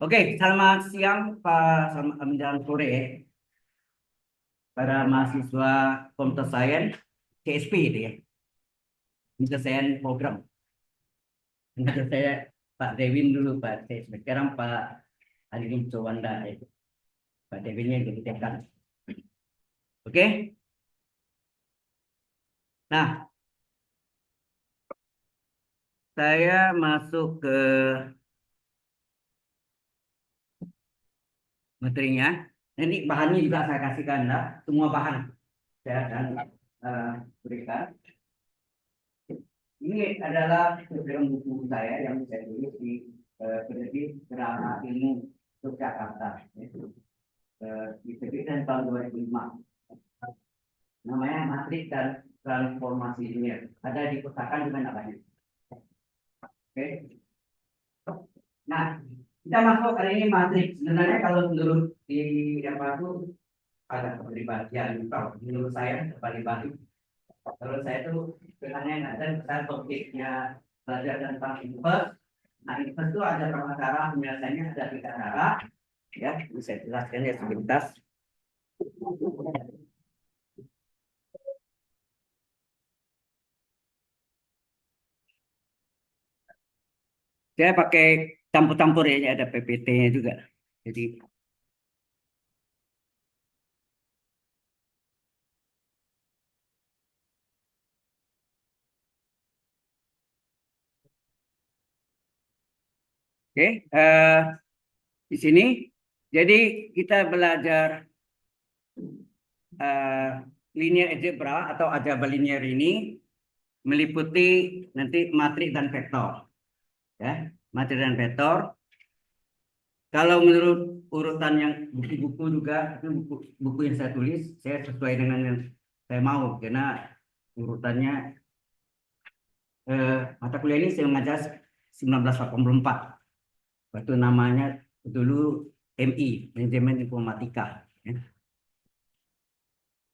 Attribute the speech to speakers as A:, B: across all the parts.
A: Oke, selamat siang Pak, selamat menjelang sore ya, para mahasiswa Computer Science CSP itu ya, Computer Science program. Nama saya Pak Dewin dulu Pak CSP. Sekarang Pak Adidim Cowanda itu. Pak Dewinnya jadi dekan. Oke, nah saya masuk ke materinya. Ini bahannya juga saya kasihkan, Anda. Semua bahan saya akan eh, berikan. Ini adalah program buku saya yang saya tulis di penerbit Kerana Ilmu Yogyakarta, yaitu diterbitkan tahun 2005. Namanya Matrik dan Transformasi Dunia. Ada di pustaka juga namanya. Oke. Nah, kita masuk kali ini matrik. Sebenarnya kalau menurut di apa itu ada kepribadian, kalau menurut saya terbalik-balik. Kalau saya tuh sebenarnya ada tentang topiknya belajar tentang inverse. Nah, inverse itu ada berapa cara penyelesaiannya, ada tiga cara. Ya, bisa jelaskan ya sebentar. Saya pakai campur-campur ya, ada PPT-nya juga. Jadi, oke, di sini. Jadi kita belajar eh, linear algebra atau algebra linear ini meliputi nanti matrik dan vektor, ya, matrik dan vektor. Kalau menurut urutan yang buku-buku juga itu buku yang saya tulis, saya sesuai dengan yang saya mau karena urutannya mata kuliah ini saya mengajar 1984. Waktu namanya dulu MI, Manajemen Informatika. Ya.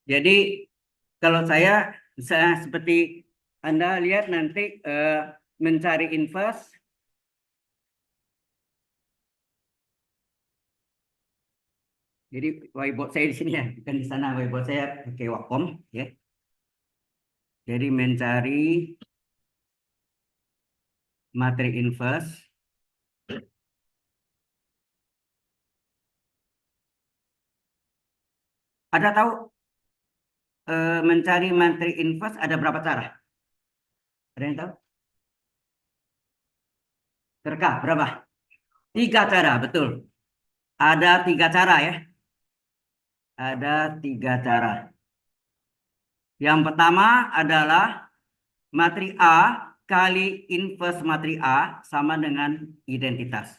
A: Jadi kalau saya seperti Anda lihat nanti mencari inverse. Jadi whiteboard saya di sini ya, bukan di sana. Whiteboard saya pakai Wacom ya. Jadi mencari materi inverse. Ada tahu mencari materi inverse ada berapa cara? Ada yang tahu? Terkah berapa? Tiga cara, betul. Ada tiga cara ya. Ada tiga cara. Yang pertama adalah materi A kali inverse materi A sama dengan identitas.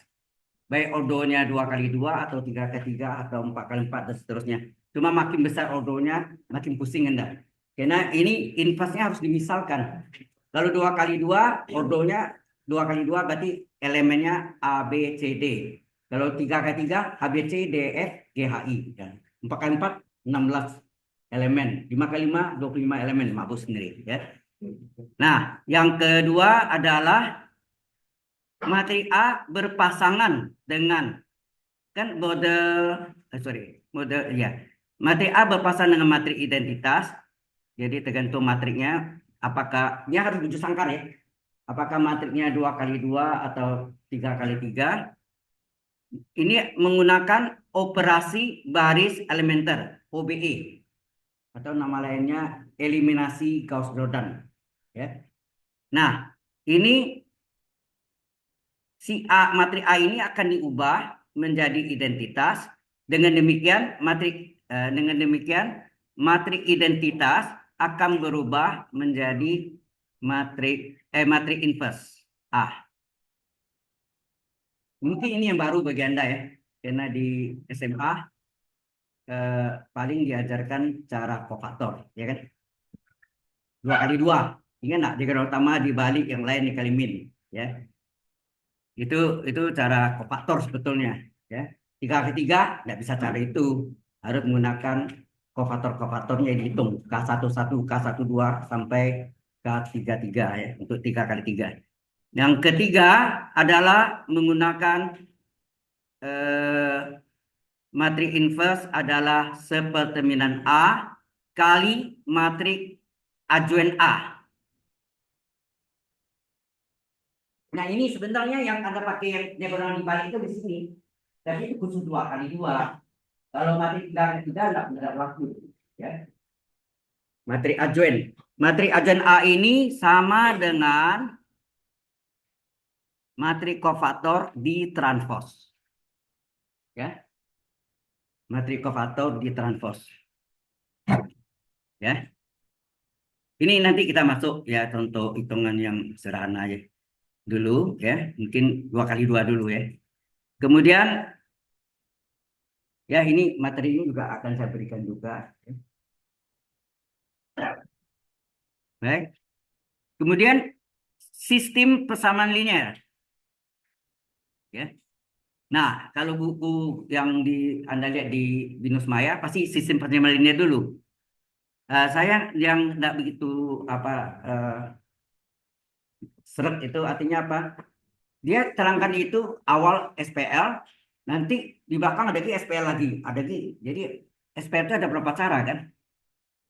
A: Baik ordonya 2 kali 2 atau 3 kali 3 atau 4 kali 4 dan seterusnya. Cuma makin besar ordonya, makin pusing Anda. Karena ini inverse-nya harus dimisalkan. Kalau 2 kali 2 ordonya 2 kali 2 berarti elemennya A, B, C, D. Kalau 3 kali 3 A, B, C, D, F, G, H, I. 4 kali 4 16 elemen. 5 kali 5 25 elemen. Mampus sendiri. Ya. Nah, yang kedua adalah materi A berpasangan dengan kan model ya, materi A berpasangan dengan materi identitas. Jadi tergantung matriknya, apakah dia harus wujud sangkar ya, apakah matriknya 2 kali 2 atau 3 kali 3. Ini menggunakan operasi baris elementer OBE atau nama lainnya eliminasi Gauss-Jordan ya. Nah, ini si A, matrik A ini akan diubah menjadi identitas. Dengan demikian matrik identitas akan berubah menjadi matrik inverse A. Mungkin ini yang baru bagi Anda ya. Karena di SMA paling diajarkan cara kofaktor, ya kan? 2 kali 2. Ingat nggak? Jika utama dibalik yang lain dikali min, ya. Itu cara kofaktor sebetulnya, ya. 3 kali 3 nggak bisa cara itu, harus menggunakan kofaktor-kofaktornya yang dihitung K11 K12 sampai K33 ya, untuk 3 kali 3. Yang ketiga adalah menggunakan matrik inverse adalah seperterminan A kali matrik adjoint A. Nah, ini sebenarnya yang Anda pakai yang diagonal di balik itu di sini. Tapi itu khusus 2 kali 2. Kalau matrik 3 kali 3 tidak berlaku. Ya. Matrik adjoint. Matrik adjoint A ini sama dengan matrik kofaktor di transpose. Ya. Matrik kofaktor di transpose. Ya. Ini nanti kita masuk ya contoh hitungan yang sederhana aja dulu ya, mungkin 2 kali 2 dulu ya. Kemudian ya ini materi ini juga akan saya berikan juga. Baik. Kemudian sistem persamaan linear. Ya. Nah, kalau buku yang Anda lihat di Binus Maya pasti sistem persamaan linear dulu. Saya yang tidak begitu seret itu artinya apa? Dia terangkan itu awal SPL, nanti di belakang ada lagi SPL lagi, ada lagi. Jadi SPL itu ada berapa cara kan?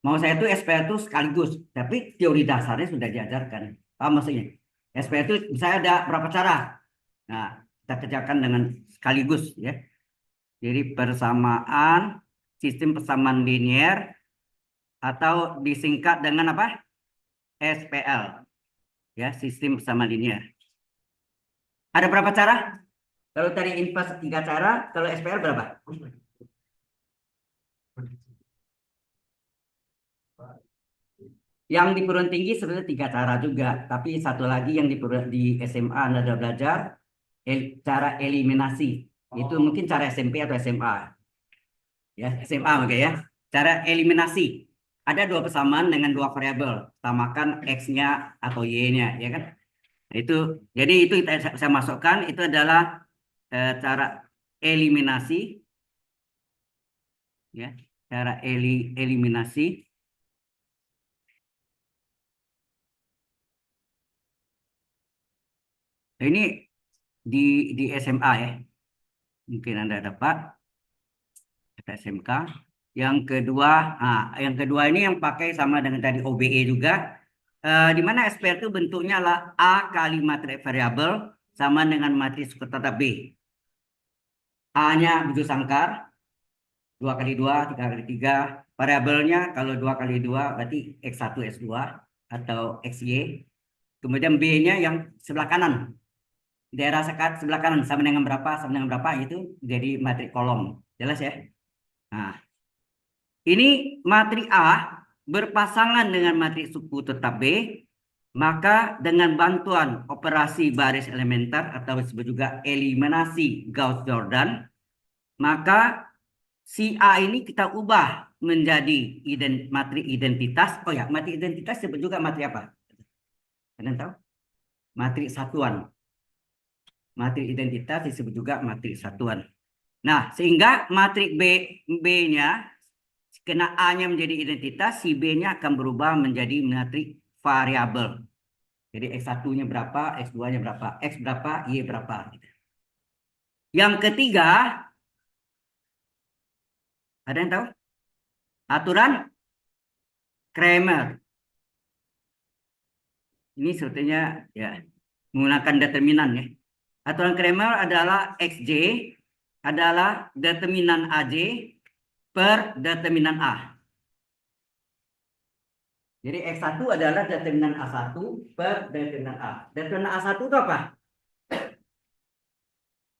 A: Mau saya itu SPL itu sekaligus, tapi teori dasarnya sudah diajarkan. Paham maksudnya? SPL itu misalnya ada berapa cara? Nah, kita kerjakan dengan sekaligus ya. Jadi persamaan, sistem persamaan linear atau disingkat dengan apa? SPL. Ya, sistem persamaan linear. Ada berapa cara? Kalau tadi inverse 3 cara, kalau SPL berapa? Yang di perguruan tinggi sebenarnya 3 cara juga, tapi satu lagi yang di SMA Anda sudah belajar, cara eliminasi. Itu mungkin cara SMP atau SMA. Ya, SMA oke ya. Cara eliminasi. Ada 2 persamaan dengan 2 variabel, samakan X-nya atau Y-nya, ya kan? Itu, jadi itu saya masukkan, itu adalah cara eliminasi, ya, cara eliminasi. Ini di SMA ya, mungkin Anda dapat SMK. Yang kedua ini yang pakai sama dengan tadi OBE juga, di mana SPR itu bentuknya adalah A kali matrik variabel sama dengan matris tata B. A-nya bujur sangkar, 2 kali 2, 3 kali 3. Variabelnya kalau 2 kali 2 berarti X1, X2 atau XY. Kemudian B-nya yang sebelah kanan. Daerah sekat sebelah kanan sama dengan berapa itu jadi matrik kolom. Jelas ya? Nah, ini matrik A berpasangan dengan matrik suku tetap B, maka dengan bantuan operasi baris elementer atau disebut juga eliminasi Gauss-Jordan, maka si A ini kita ubah menjadi matrik identitas. Oh ya, matrik identitas disebut juga matrik apa? Kalian tahu? Matrik satuan. Matrik identitas disebut juga matrik satuan. Nah, sehingga matrik B-nya kena A-nya menjadi identitas, si B-nya akan berubah menjadi matrik variabel. Jadi X1-nya berapa, X2-nya berapa, X berapa, Y berapa. Yang ketiga, ada yang tahu? Aturan Kramer. Ini sebetulnya ya menggunakan determinan ya. Aturan Kramer adalah XJ adalah determinan AJ per determinan A. Jadi X1 adalah determinan A1 per determinan A. Determinan A1 itu apa?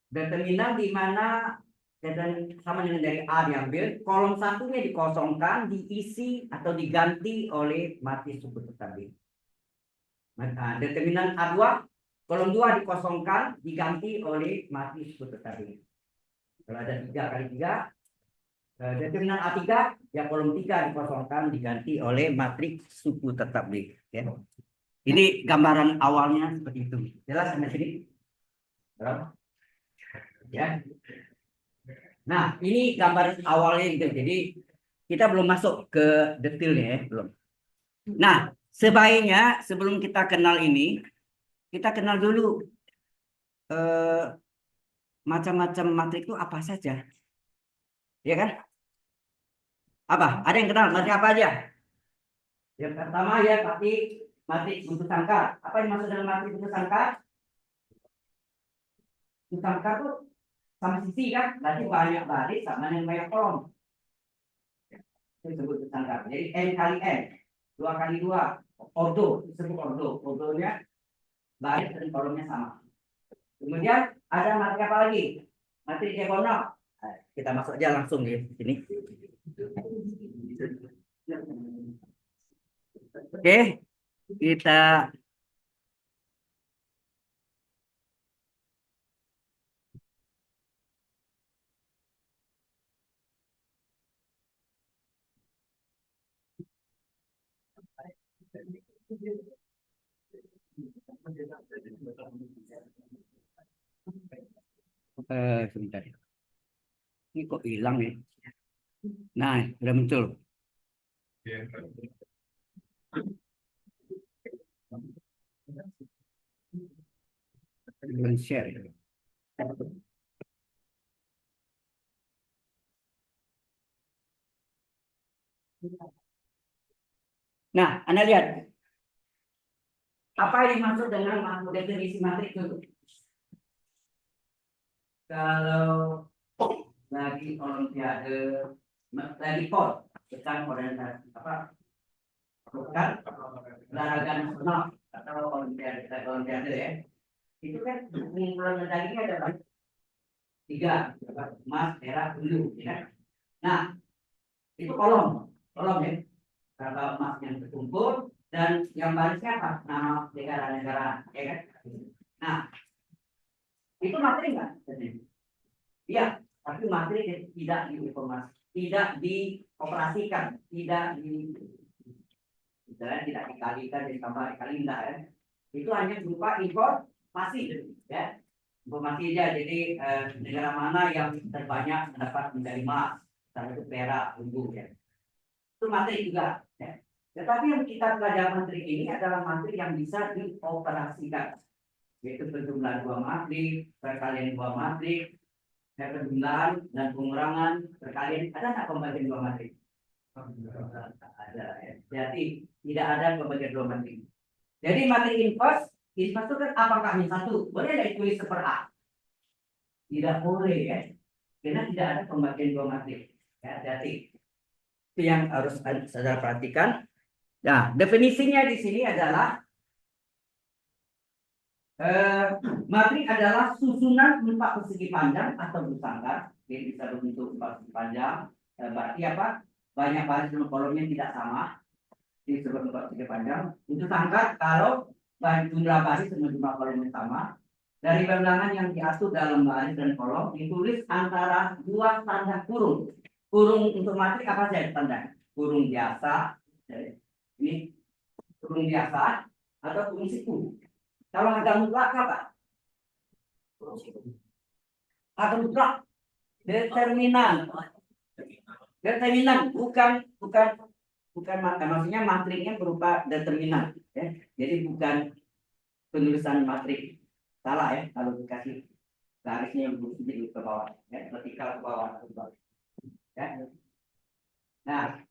A: Determinan di mana dan sama dengan dari A diambil, kolom satunya dikosongkan, diisi atau diganti oleh matris suku tetap B. Nah, determinan A2, kolom 2 dikosongkan, diganti oleh matris suku tetap B. Kalau ada 3 kali 3, determinan A3, ya kolom 3 dikosongkan, diganti oleh matrik suku tetap B. Ya. Ini gambaran awalnya seperti itu. Jelas sampai sini? Ya. Nah, ini gambaran awalnya gitu. Jadi kita belum masuk ke detailnya ya, belum. Nah, sebaiknya sebelum kita kenal ini, kita kenal dulu macam-macam matrik itu apa saja? Ya kan? Apa? Ada yang kenal matrik apa aja? Yang pertama ya pasti matrik bentuk sangkar. Apa yang maksud dengan matrik bentuk sangkar? Bentuk sangkar itu sama sisi kan? Berarti banyak baris sama dengan banyak kolom. Itu disebut bentuk sangkar. Jadi n kali n, 2 kali 2, ordo, disebut ordo. Ordonya baris dan kolomnya sama. Kemudian ada matrik apa lagi? Matrik diagonal. Nah, kita masuk aja langsung di sini. Oke, kita sebentar. Ini kok hilang ya? Nah, sudah muncul. Belum share. Nah, Anda lihat. Apa yang dimaksud dengan definisi matrik itu? Kalau lagi olimpiade, lagi PON, bukan orientasi apa? Bukan olahraga nasional atau olimpiade ya. Itu kan pengumpulan medalinya ada berapa? 3, emas, perak, biru, ya kan? Nah, itu kolom ya. Kalau emas yang terkumpul dan yang barisnya apa? Nama negara-negara, ya kan? Nah, itu materi nggak? Iya, tapi materi tidak diinformasi, tidak dioperasikan, tidak misalnya tidak dikalikan, ditambah dikali enggak ya. Itu hanya berupa informasi, ya. Informasi aja. Jadi negara mana yang terbanyak mendapat medali emas, misalnya itu perak, perunggu, ya. Itu materi juga, ya. Tetapi yang kita pelajari materi ini adalah materi yang bisa dioperasikan, yaitu berjumlah 2 matrik, perkalian 2 matrik, perjumlahan dan pengurangan perkalian. Ada nggak pembagian 2 matrik? Ada, ya. Jadi tidak ada pembagian 2 matrik. Jadi matrik inverse itu kan apakah hanya satu? Boleh ada ditulis per A? Tidak boleh ya, karena tidak ada pembagian 2 matrik. Ya, jadi itu yang harus saudara perhatikan. Nah, definisinya di sini adalah matrik adalah susunan 4 persegi panjang atau bersangkar. Jadi bisa berbentuk 4 persegi panjang. Berarti apa? Banyak baris dan kolomnya tidak sama. Disebut 4 persegi panjang. Itu sangkar kalau jumlah baris dan jumlah kolomnya sama. Dari bilangan yang diatur dalam baris dan kolom ditulis antara 2 tanda kurung. Kurung untuk matrik apa saja tanda? Kurung biasa. Ini kurung biasa atau kurung siku. Kalau ada mutlak apa? Ada mutlak determinan. Determinan bukan maksudnya matriknya berupa determinan, ya. Jadi bukan penulisan matrik. Salah ya kalau dikasih garisnya sedikit ke bawah, ya, vertikal ke bawah, ya. Nah,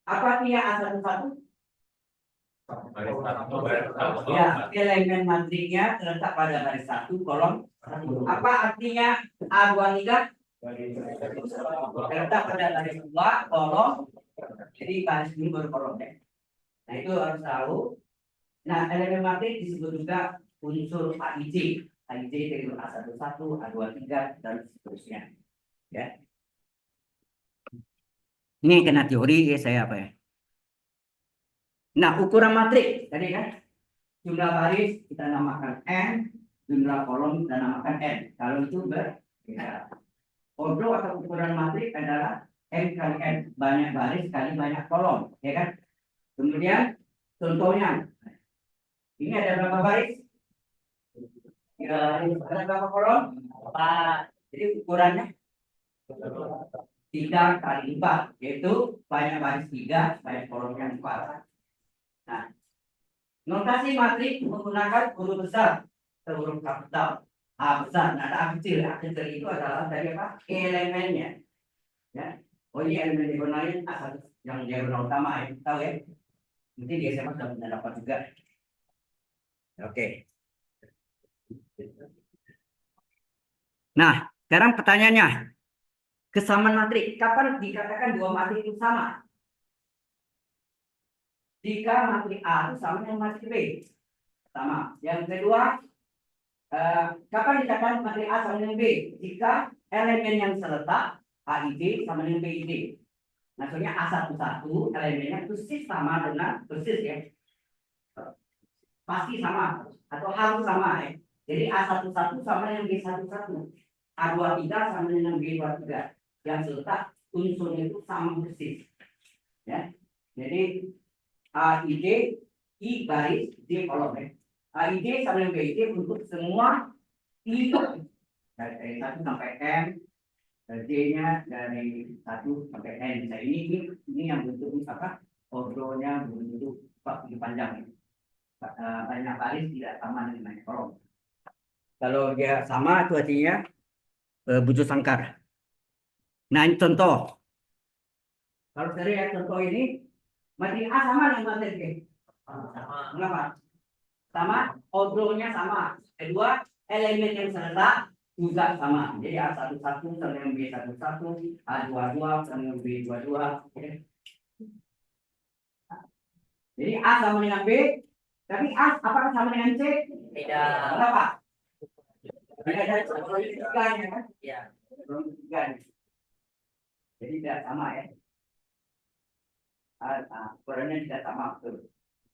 A: apa artinya A11? Ya, elemen matriknya terletak pada baris 1 kolom 1. Apa artinya A23? Terletak pada baris 2 kolom. Jadi baris ini baru kolom ya. Nah, itu harus tahu. Nah, elemen matrik disebut juga unsur AIJ. AIJ dari A11, A23 dan seterusnya. Ya. Ini kena teori ya saya apa ya? Nah, ukuran matrik tadi kan, jumlah baris kita namakan N, jumlah kolom kita namakan N. Kalau itu berbeda. Ordo atau ukuran matrik adalah M kali N, banyak baris kali banyak kolom, ya kan? Kemudian contohnya, ini ada berapa baris? 3 baris. Ada berapa kolom? 4. Jadi ukurannya 3 kali 4, yaitu banyak baris 3, banyak kolom yang 4. Nah, notasi matrik menggunakan huruf besar atau huruf kapital. A besar, nah ada A kecil. A kecil itu adalah dari apa? Elemennya. Ya. Oh ini elemen diagonalnya A1 yang diagonal utama ya. Tahu ya? Nanti di SMA sudah pernah dapat juga. Oke. Nah, sekarang pertanyaannya, kesamaan matrik. Kapan dikatakan dua matrik itu sama? Jika matrik A itu sama dengan matrik B. Sama. Yang kedua, kapan dikatakan matrik A sama dengan B? Jika elemen yang terletak AID sama dengan BID. Maksudnya A11 elemennya persis sama dengan persis ya. Pasti sama atau harus sama ya. Jadi A11 sama dengan B11. A23 sama dengan B23. Yang terletak unsurnya itu sama persis. Ya. Jadi AID I garis D kolom ya. AID sama dengan BID untuk semua I dari 1 sampai M, D-nya dari 1 sampai N. Nah, ini yang bentuk apa? Ordonya berbentuk panjang. Banyak baris tidak sama dengan banyak kolom. Kalau dia sama itu artinya bujur sangkar. Nah, ini contoh. Kalau dari contoh ini, matrik A sama dengan matrik B. Sama. Mengapa? Sama, ordonya sama. Kedua, elemen yang terletak juga sama. Jadi A11 sama dengan B11, A22 sama dengan B22. Jadi A sama dengan B, tapi A apakah sama dengan C? Tidak. Kenapa? Beda dari tiganya kan? Iya. Tiganya. Jadi tidak sama ya. Ukurannya tidak sama betul.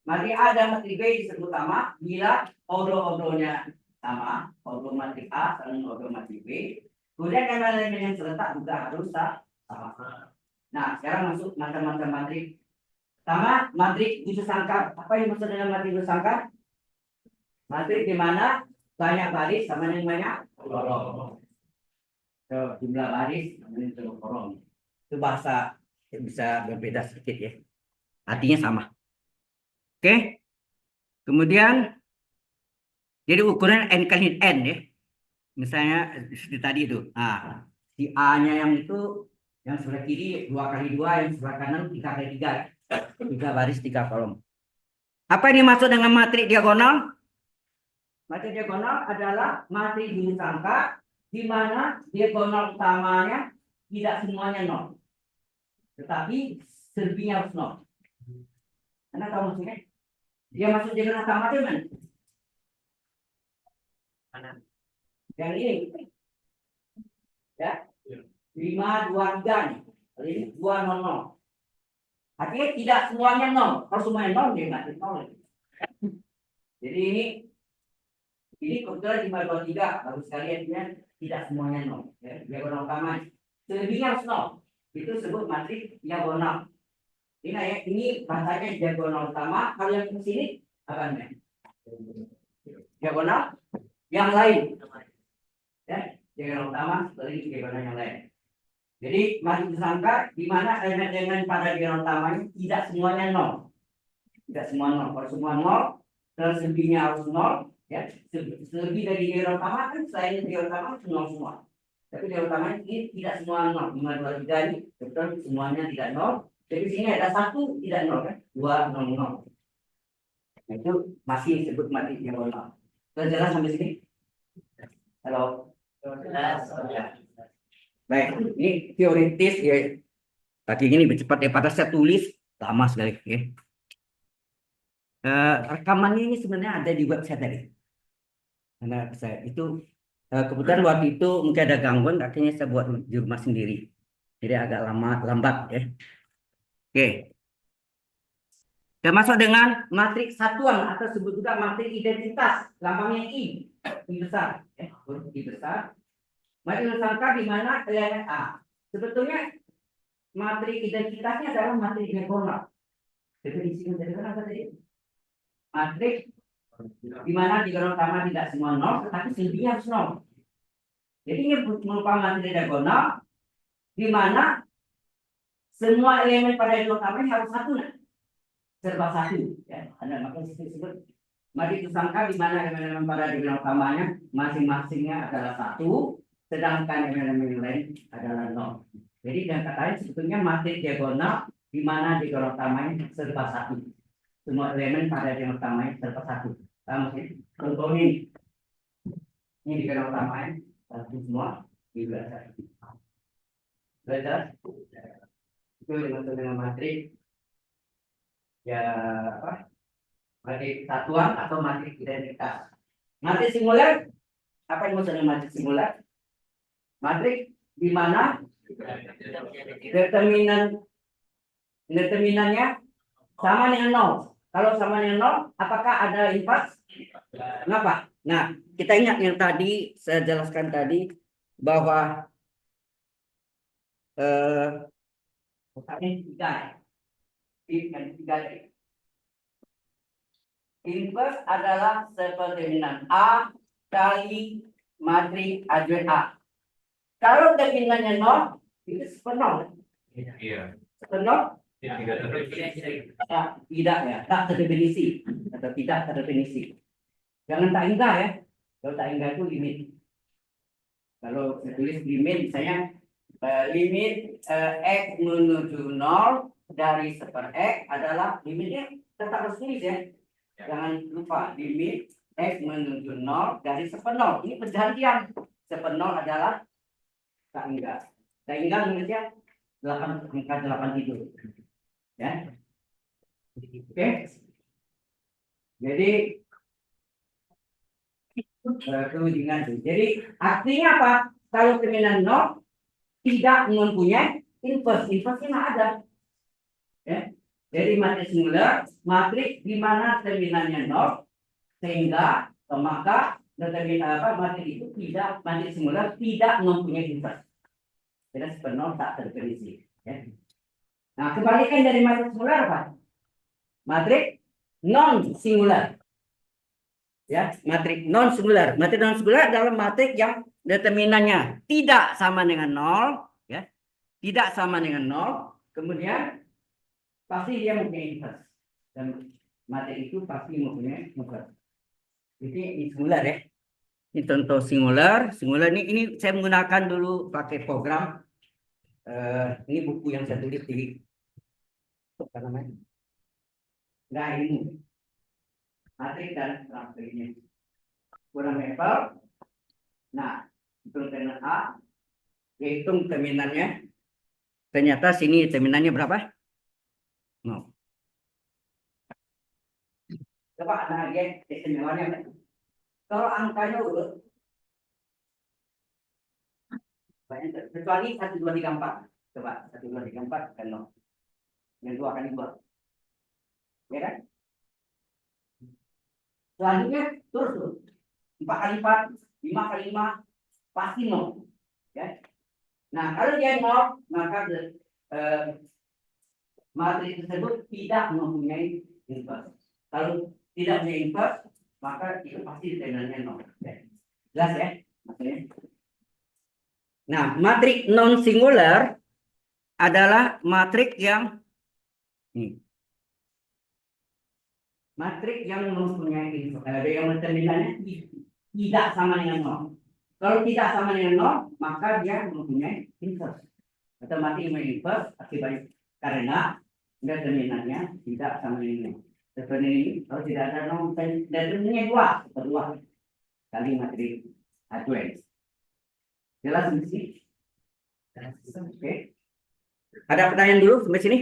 A: Matrik A dan matrik B disebut sama bila ordo-ordonya sama, ordo matrik A dan ordo matrik B. Kemudian elemen yang terletak juga harus sama. Nah, sekarang masuk macam-macam matrik. Sama matrik bujur sangkar. Apa yang maksud dengan matrik bujur sangkar? Matrik di mana banyak baris sama dengan banyak kolom. Jumlah baris sama dengan kolom. Itu bahasa bisa berbeda sedikit ya. Artinya sama. Oke. Kemudian jadi ukuran N kali N ya. Misalnya seperti tadi itu. Nah, si A-nya yang itu yang sebelah kiri 2 kali 2, yang sebelah kanan 3 kali 3. 3 baris 3 kolom. Apa ini maksud dengan matrik diagonal? Matrik diagonal adalah matrik bujur sangkar di mana diagonal utamanya tidak semuanya 0. Tetapi selebihnya harus 0. Karena tahu maksudnya? Dia masuk diagonal utama itu mana? Yang ini. Ya. 5, 2, 3 nih. Ini 2, 0, 0. Artinya tidak semuanya 0. Kalau semuanya 0, dia nggak 0. Jadi ini kebetulan 5, 2, 3. Baru sekali artinya tidak semuanya 0. Ya. Diagonal utama. Selebihnya harus 0. Itu disebut matrik diagonal. Ini bahasanya diagonal utama. Kalau yang ke sini apa namanya? Diagonal yang lain. Ya, diagonal utama seperti diagonal yang lain. Jadi matrik sangkar di mana elemen-elemen pada diagonal utamanya tidak semuanya 0. Tidak semua 0. Kalau semua 0, terus selebihnya harus 0. Ya, selebih dari diagonal utama kan selain diagonal utama 0 semua. Tapi diagonal utama ini tidak semua 0. 5, 2, 3 ini betul semuanya tidak 0. Jadi sini ada 1 tidak 0 kan? 2, 0, 0. Nah, itu masih disebut matrik diagonal. Sudah jelas sampai sini? Halo. Jelas. Ya. Baik, ini teoritis ya. Tadi ini lebih cepat daripada saya tulis, lama sekali. Ya. Rekamannya ini sebenarnya ada di website tadi. Karena saya itu kebetulan waktu itu mungkin ada gangguan, akhirnya saya buat di rumah sendiri. Jadi agak lambat ya. Oke. Termasuk dengan matrik satuan atau sebut juga matrik identitas, lambangnya I besar, I besar. Matrik sangkar di mana elemen A. Sebetulnya matrik identitasnya adalah matrik diagonal. Definisi diagonal apa tadi? Matrik di mana diagonal utama tidak semua 0, tetapi selebihnya harus 0. Jadi ini merupakan matrik diagonal di mana semua elemen pada diagonal utama harus satu. Serba satu ya, ada makanya disebut matrik tersangka di mana elemen pada diagonal utamanya masing-masingnya adalah 1, sedangkan elemen lain adalah 0. Jadi dengan kata lain sebetulnya matrik diagonal di mana diagonal utamanya serba 1. Semua elemen pada diagonal utamanya serba 1. Paham sih? Contoh ini diagonal utamanya 1 semua juga 1. Belajar itu dimaksud dengan matrik ya apa? Matrik satuan atau matrik identitas. Matrik singular apa yang maksud dengan matrik singular? Matrik di mana determinannya sama dengan 0. Kalau sama dengan 0, apakah ada invers? Kenapa? Nah, kita ingat yang tadi saya jelaskan tadi bahwa invers adalah seperdeterminan A kali matrik adjoint A. Kalau determinannya 0, itu sepenuh.
B: Iya.
A: Sepenuh?
B: Tidak
A: Tidak ya, tak terdefinisi atau tidak terdefinisi. Jangan tak hingga ya. Kalau tak hingga itu limit. Kalau saya tulis limit, misalnya limit x menuju 0 dari 1/x adalah limitnya tetap harus tulis ya. Jangan lupa limit x menuju 0 dari 1/0. Ini perjanjian. 1/0 adalah tak hingga. Tak hingga nulisnya 8 angka 8 itu. Ya. Oke. Jadi kemudian jadi artinya apa? Kalau determinan 0 tidak mempunyai invers. Inversnya nggak ada. Ya. Jadi matrik singular, matrik di mana determinannya 0 sehingga maka determinan matrik itu tidak matrik singular tidak mempunyai invers. Jadi sepenuh tak terdefinisi. Ya. Nah, kebalikan dari matrik singular apa? Matrik non singular. Ya, matrik non singular. Matrik non singular adalah matrik yang determinannya tidak sama dengan 0, ya. Tidak sama dengan 0, kemudian pasti dia mempunyai invers. Dan matrik itu pasti mempunyai invers. Ini singular ya. Ini contoh singular. Singular ini saya menggunakan dulu pakai program. Ini buku yang saya tulis di apa namanya? Nah ini matrik dan transfernya kurang level. Nah hitung terminal A, hitung terminalnya. Ternyata sini terminalnya berapa? 0. Coba anda lihat istimewanya. Kalau angkanya urut, banyak kecuali 1, 2, 3, 4. Coba 1, 2, 3, 4 kan 0. Yang 2 akan dibuat. Ya kan? Selanjutnya terus 4 kali 4, 5 kali 5 pasti 0. Ya. Nah, kalau dia 0, maka matrik tersebut tidak mempunyai invers. Kalau tidak punya invers, maka itu pasti determinannya 0. Ya. Jelas ya? Maksudnya. Nah, matrik non singular adalah matrik yang matrik yang mempunyai invers. Yang determinannya tidak sama dengan 0. Kalau tidak sama dengan 0, maka dia mempunyai invers. Atau matrik mempunyai invers akibat karena determinannya tidak sama dengan 0. Seperti ini, kalau tidak ada 0, determinannya 2, kedua kali matrik adjoint. Jelas di sini? Oke. Ada pertanyaan dulu sampai sini?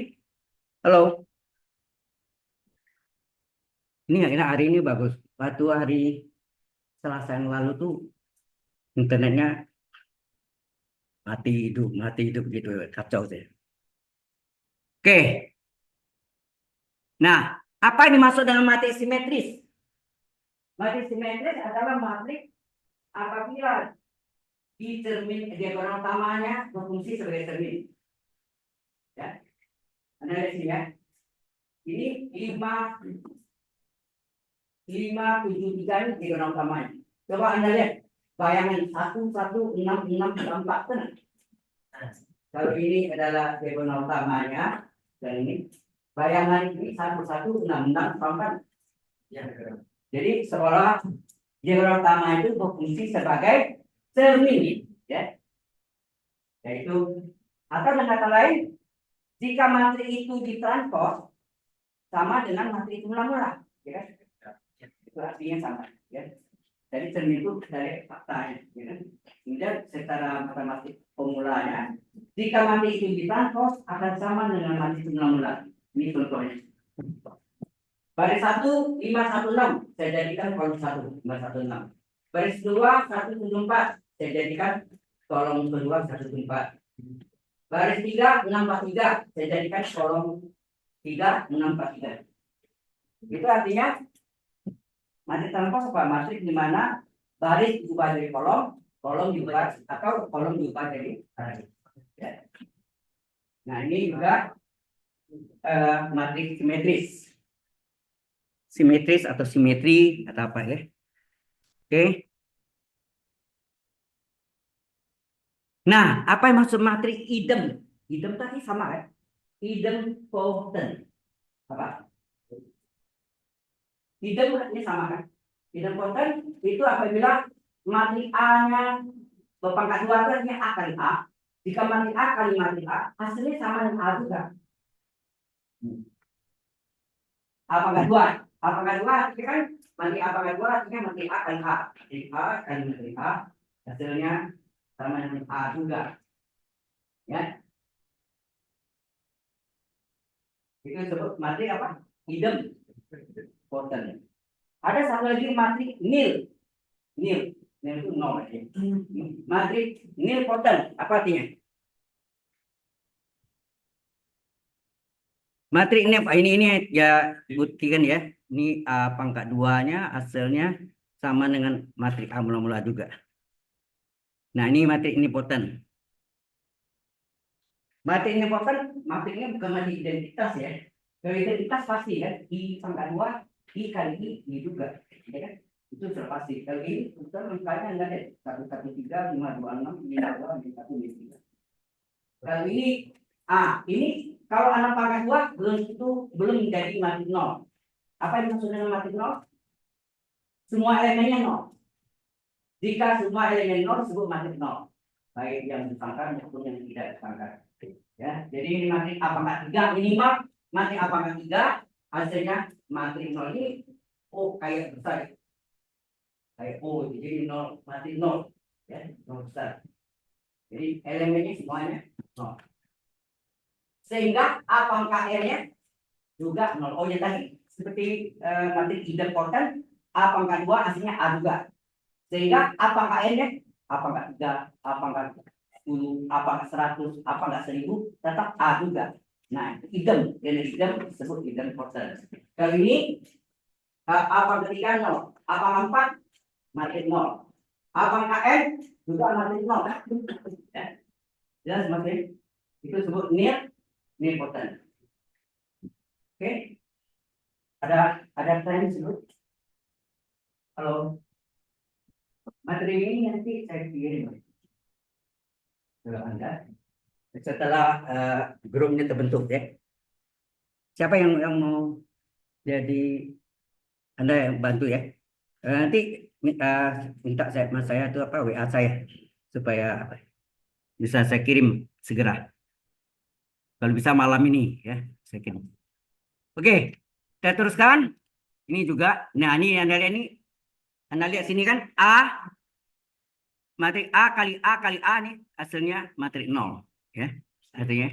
A: Halo. Ini hari ini bagus. Waktu hari Selasa yang lalu tuh internetnya mati hidup gitu, kacau sih. Oke. Nah, apa yang dimaksud dengan matrik simetris? Matrik simetris adalah matrik apabila di diagonal utamanya berfungsi sebagai cermin. Ya. Anda lihat sini ya. Ini 5, 7, 3 ini diagonal utamanya. Coba Anda lihat. Bayangan 1, 1, 6, 6, 4. Kalau ini adalah diagonal utamanya, dan ini bayangan ini 1, 1, 6, 6, 4. Ya. Jadi seolah diagram utama itu berfungsi sebagai cermin, ya. Yaitu atau dengan kata lain, jika materi itu ditranspos sama dengan materi itu mula-mula, ya. Itu artinya sama, ya. Jadi cermin itu dari faktanya, ya kan? Kemudian secara matematik formulanya, jika materi itu ditranspos akan sama dengan materi itu mula-mula. Ini contohnya. Baris 1, 516, saya jadikan kolom 1, 516. Baris 2, 174, saya jadikan kolom kedua 174. Baris 3, 643, saya jadikan kolom 3, 643. Itu artinya matrik tanpa apa? Matrik di mana baris diubah jadi kolom, kolom diubah atau kolom diubah jadi baris. Ya. Nah ini juga matrik simetris. Simetris atau simetri atau apa ya? Oke. Nah, apa yang maksud matrik idem? Idem tadi sama kan? Idempotent. Apa? Idem artinya sama kan? Idempotent itu apabila matrik A-nya berpangkat 2 artinya A kali A. Jika matrik A kali matrik A, hasilnya sama dengan A juga. A pangkat 2. A pangkat 2 artinya kan matrik A pangkat 2 artinya matrik A kali A. Matrik A kali matrik A, hasilnya sama dengan A juga. Ya, itu disebut matrik apa? Idempotent. Ada satu lagi matrik nil. Nil itu nol. Matrik nilpotent apa artinya? Matrik ini apa? Ini ya buktikan ya. Ini A pangkat 2-nya hasilnya sama dengan matrik A mula-mula juga. Nah, ini matrik nilpotent. Matrik nilpotent, matriknya bukan matrik identitas ya. Kalau identitas pasti kan, I pangkat 2, I kali I juga. Ya kan? Itu sudah pasti. Kalau ini betul angkanya enggak ada 113, 526, 52, 51, 53. Kalau ini ini kalau anak pangkat 2 belum menjadi matrik nol. Apa yang maksud dengan matrik nol? Semua elemennya nol. Jika semua elemen nol disebut matrik nol, baik yang disangka maupun yang tidak disangka. Ya, jadi ini matrik A pangkat 3 minimal matrik A pangkat 3 hasilnya matrik nol ini kayak besar, kayak O, jadi nol matrik nol, ya nol besar. Jadi elemennya semuanya nol. Sehingga A pangkat R-nya juga nol. Oh ya tadi seperti matrik idempotent A pangkat 2 hasilnya A juga. Sehingga A pangkat N-nya A pangkat 3, A pangkat 10, A pangkat 100, A pangkat 1000 tetap A juga. Nah, idem, idem disebut idempotent. Kali ini A pangkat 3 0, A pangkat 4 matrik 0. A pangkat N juga matrik 0. Jelas matrik? Itu disebut nilpotent. Oke? Ada pertanyaan disebut? Halo? Materi ini nanti saya kirim ke Anda setelah grupnya terbentuk ya. Siapa yang mau jadi Anda yang bantu ya. Nanti minta saya itu apa WA saya supaya apa, bisa saya kirim segera. Kalau bisa malam ini ya saya kirim. Oke, saya teruskan. Ini juga. Nah ini Anda lihat sini kan matrik A kali A nih hasilnya matrik 0 ya artinya.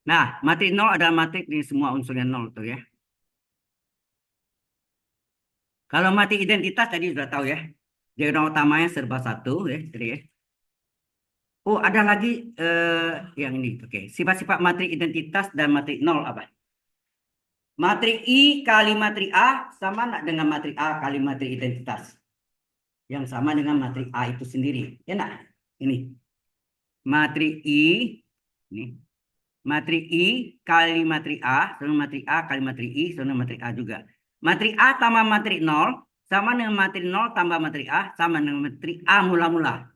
A: Nah matrik 0 adalah matrik di semua unsurnya 0 tuh ya. Kalau matrik identitas tadi sudah tahu ya, diagram utamanya serba 1 ya, jadi ya. Oh ada lagi yang ini, oke. Sifat-sifat matrik identitas dan matrik 0 apa? Matrik I kali matrik A sama dengan matrik A kali matrik identitas. Yang sama dengan matrik A itu sendiri. Ya nak? Ini. Matrik I ini. Matrik I kali matrik A sama matrik A kali matrik I sama matrik A juga. Matrik A tambah matrik 0 sama dengan matrik 0 tambah matrik A sama dengan matrik A mula-mula.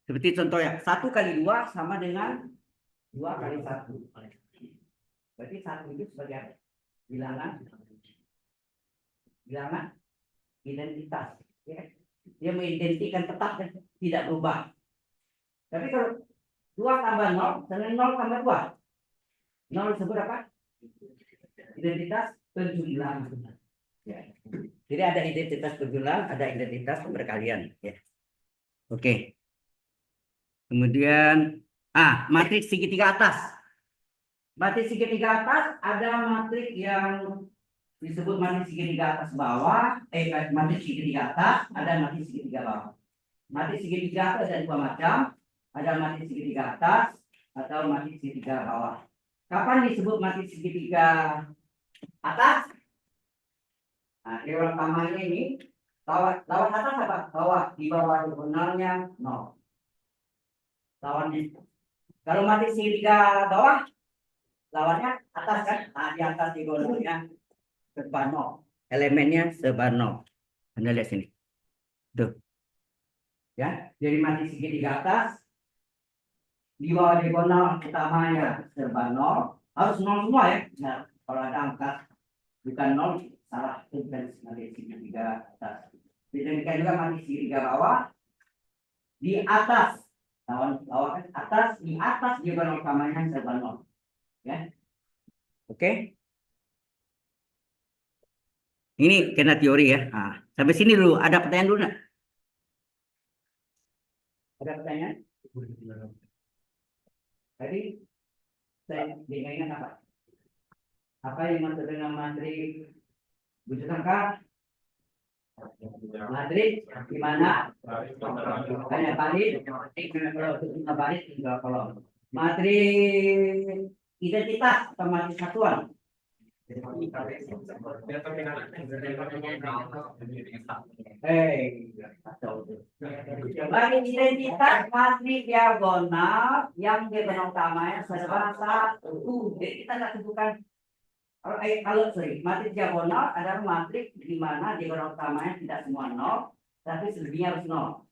A: Seperti contoh ya, 1 kali 2 sama dengan 2 kali 1. Berarti 1 itu sebagai apa? Bilangan identitas. Ya. Dia mengidentikan tetap dan tidak berubah. Tapi kalau 2 tambah 0, dengan 0 tambah 2. 0 disebut apa? Identitas penjumlahan. Ya. Jadi ada identitas penjumlahan, ada identitas perkalian. Ya. Oke. Kemudian, matriks segitiga atas. Matriks segitiga atas ada matriks yang disebut matriks segitiga atas bawah, matriks segitiga atas, ada matriks segitiga bawah. Matriks segitiga atas ada 2 macam, ada matriks segitiga atas atau matriks segitiga bawah. Kapan disebut matriks segitiga atas? Nah, teori utamanya ini lawan atas apa? Bawah, di bawah diagonalnya 0. Lawannya. Kalau matriks segitiga bawah, lawannya atas kan? Nah, di atas diagonalnya serba 0. Elemennya serba 0. Anda lihat sini. Tuh. Ya, jadi matriks segitiga atas di bawah diagonal utamanya serba 0, harus 0 semua ya. Nah, kalau ada angka bukan 0, salah, itu bukan matriks segitiga atas. Demikian juga matriks segitiga bawah di atas, lawan atas, di atas diagonal utamanya serba 0. Ya. Oke. Ini kena teori ya. Nah, sampai sini dulu. Ada pertanyaan dulu nggak? Ada pertanyaan? Tadi saya ingat apa? Apa yang masuk dengan matriks wujud angka? Matriks di mana hanya baris, kalau baris tinggal kolom. Matriks identitas atau matriks satuan. Bagi identitas matriks diagonal yang diagonal utamanya serba 1. Jadi kita nggak tentukan. Kalau matriks diagonal adalah matriks di mana diagonal utamanya tidak semua 0, tapi selebihnya harus 0.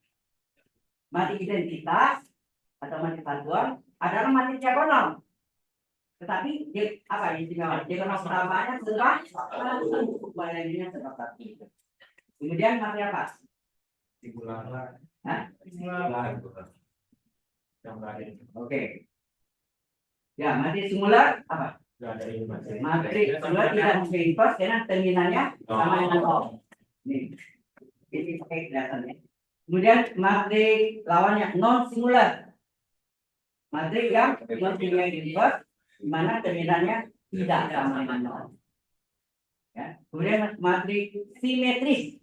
A: Matriks identitas atau matriks satuan adalah matriks diagonal. Tetapi apa ini? Diagonal utamanya serba 1, bayangannya serba 1. Kemudian matriks apa? Singular. Oke. Ya, matriks singular apa? Matriks singular tidak mungkin inverse karena terminalnya sama dengan 0. Ini pakai kelihatannya. Kemudian matriks lawannya non singular. Matriks yang non singular inverse di mana terminalnya tidak sama dengan 0. Ya. Kemudian matriks simetris.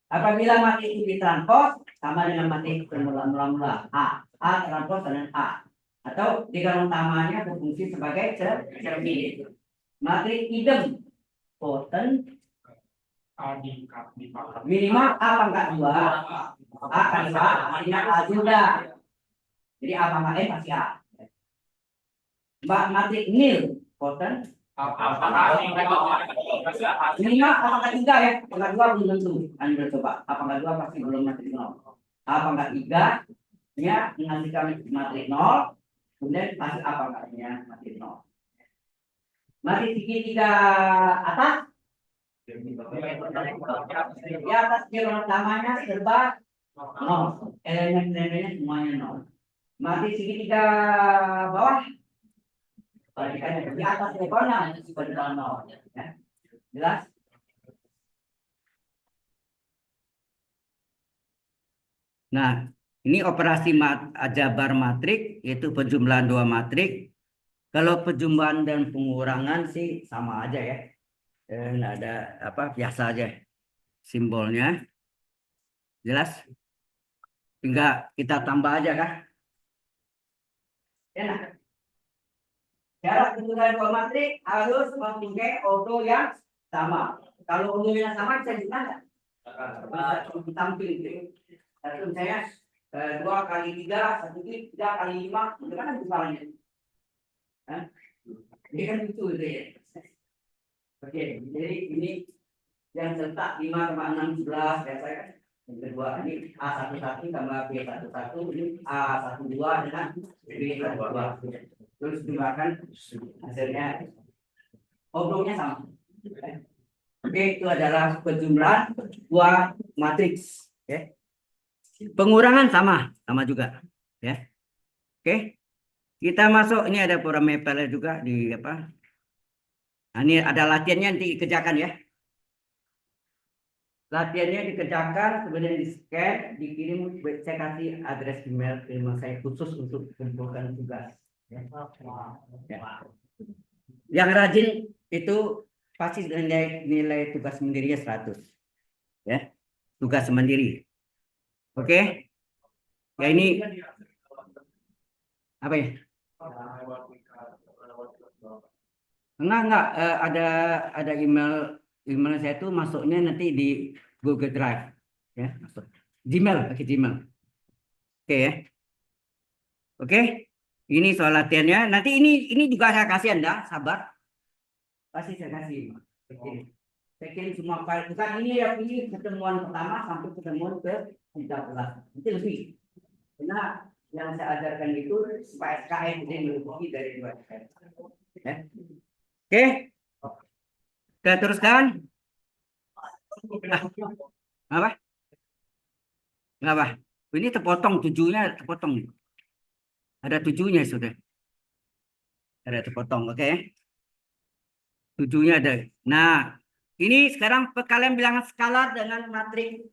A: Apabila matriks ini transpose sama dengan matriks mula-mula A transpose dengan A. Atau diagonal utamanya berfungsi sebagai cermin. Matriks idem poten minimal A pangkat 2, A kan artinya A juga. Jadi A pangkat N pasti A. Matriks nil poten minimal A pangkat 3 ya, pangkat 2 belum tentu. Anda coba A pangkat 2 pasti belum matriks 0. A pangkat 3 nya menghasilkan matriks 0. Kemudian masih apa katanya matriks 0. Matriks segitiga atas di atas diagonal utamanya serba 0. Elemen-elemennya semuanya 0. Matriks segitiga bawah di atas diagonal serba 0. Ya. Jelas? Nah, ini operasi jabar matrik, yaitu penjumlahan 2 matrik. Kalau penjumlahan dan pengurangan sih sama aja ya. Nggak ada apa, biasa aja simbolnya. Jelas? Tinggal kita tambah aja kan? Ya, nah. Cara penjumlahan 2 matrik harus mempunyai ordo yang sama. Kalau ordo yang sama bisa gimana? Tampil gitu. Satu misalnya 2 kali 3, 3 kali 5, itu kan misalnya. Ini kan itu ya. Oke, jadi ini yang cetak 5 sama 6 11 biasa kan. Yang kedua ini A11 tambah B11 ini A12 dengan B12. Terus jumlahkan hasilnya. Obrolnya sama. Oke, itu adalah penjumlahan dua matriks. Ya. Pengurangan sama juga. Ya. Oke, kita masuk. Ini ada parameternya juga di apa? Nah, ini ada latihannya nanti dikerjakan ya. Latihannya dikerjakan, kemudian di scan, dikirim. Saya kasih address email saya khusus untuk kumpulkan tugas. Ya. Ya. Yang rajin itu pasti nilai tugas mandirinya 100. Ya, tugas mandiri. Oke. Ya ini apa ya? Enggak, ada email saya itu masuknya nanti di Google Drive. Ya, masuk. Gmail, pakai Gmail. Oke ya. Oke. Ini soal latihannya. Nanti ini juga saya kasih Anda, sabar. Pasti saya kasih. Saya kirim semua file. Bukan ini ya, ini pertemuan pertama sampai pertemuan ke-13. Nanti lebih. Karena yang saya ajarkan itu supaya SKM ini melebihi dari 2 SKM. Ya. Oke. Kita teruskan. Apa? Apa? Ini terpotong, 7-nya terpotong. Ada 7-nya sudah. Ada terpotong, oke. 7-nya ada. Nah, ini sekarang kalian bilangan skalar dengan matrik.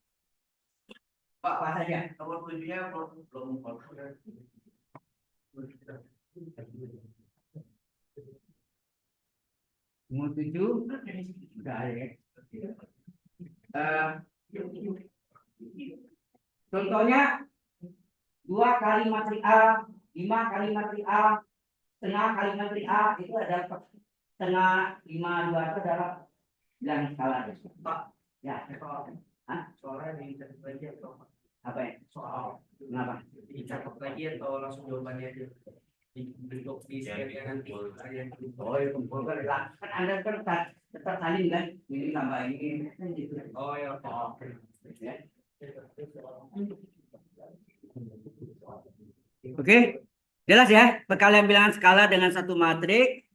A: Pak, apa saja? Nomor 7-nya belum. Nomor 7 sudah ada ya. Contohnya 2 kali matrik A, 5 kali matrik A, setengah kali matrik A itu adalah setengah 5 2 itu adalah bilangan skalar. Pak, ya. Soalnya dicatat lagi atau apa ya? Soal kenapa? Dicatat lagi atau langsung jawabannya aja? Bentuk di scan-nya nanti. Oh, ya kumpulkan lah. Kan Anda kan tetap salin kan? Ini tambah ini kan gitu. Oh ya. Ya. Oke, jelas ya. Perkalian bilangan skala dengan satu matrik.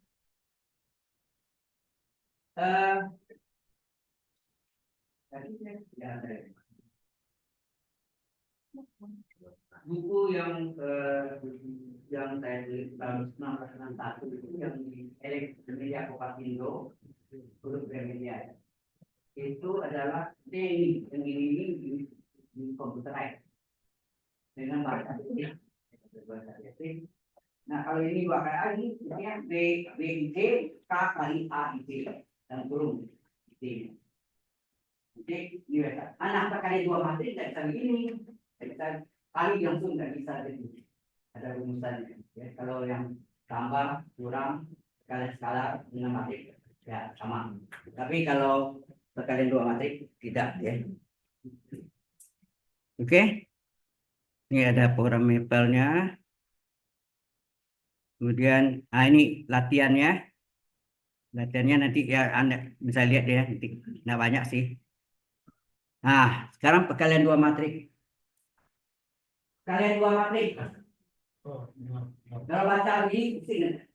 A: Buku yang saya tulis tahun 1961 itu yang di Media Kopasindo, huruf Media. Itu adalah ini yang ini di komputerized dengan bahasa asing. Nah, kalau ini dua kali A ini artinya B I C K kali A I C dan kurung I C. Jadi biasa. Anak kali dua matrik tidak bisa begini, tidak bisa kali langsung tidak bisa jadi. Ada rumusannya. Ya, kalau yang tambah kurang kalian skala dengan matrik ya sama. Tapi kalau perkalian dua matrik tidak ya. Oke. Ini ada parameternya. Kemudian, ini latihannya. Latihannya nanti ya Anda bisa lihat ya, nanti nggak banyak sih. Nah, sekarang perkalian dua matrik. Kalian dua matrik. Kalau baca ini, sini.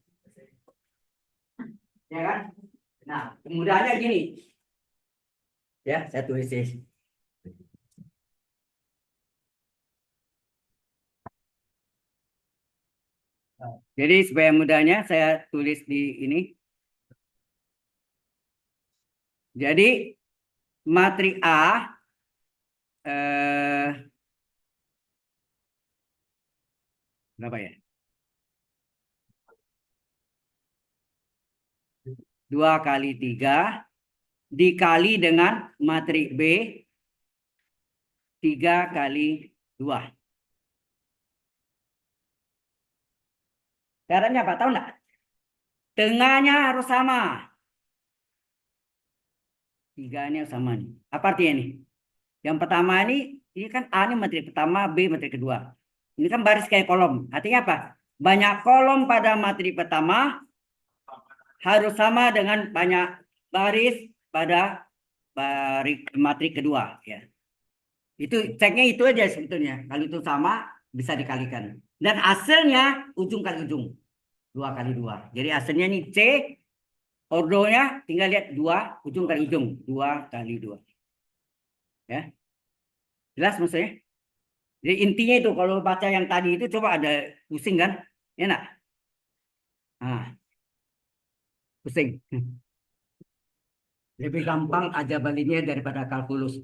A: Ya kan? Nah, kemudahannya gini. Ya, saya tulis sih. Jadi supaya mudahnya saya tulis di ini. Jadi matrik A berapa ya? 2 kali 3 dikali dengan matrik B 3 kali 2. Caranya apa? Tahu enggak? Tengahnya harus sama. 3 ini harus sama nih. Apa artinya ini? Yang pertama ini kan A ini matrik pertama, B matrik kedua. Ini kan baris kayak kolom. Artinya apa? Banyak kolom pada matrik pertama harus sama dengan banyak baris pada matrik kedua. Ya. Itu ceknya itu aja sebetulnya. Kalau itu sama bisa dikalikan. Dan hasilnya ujung kali ujung. 2 kali 2. Jadi hasilnya ini C. Ordonya tinggal lihat 2 ujung kali ujung. 2 kali 2. Ya. Jelas maksudnya? Jadi intinya itu kalau baca yang tadi itu coba ada pusing kan? Ya nak? Ah, pusing. Lebih gampang aja balinnya daripada kalkulus.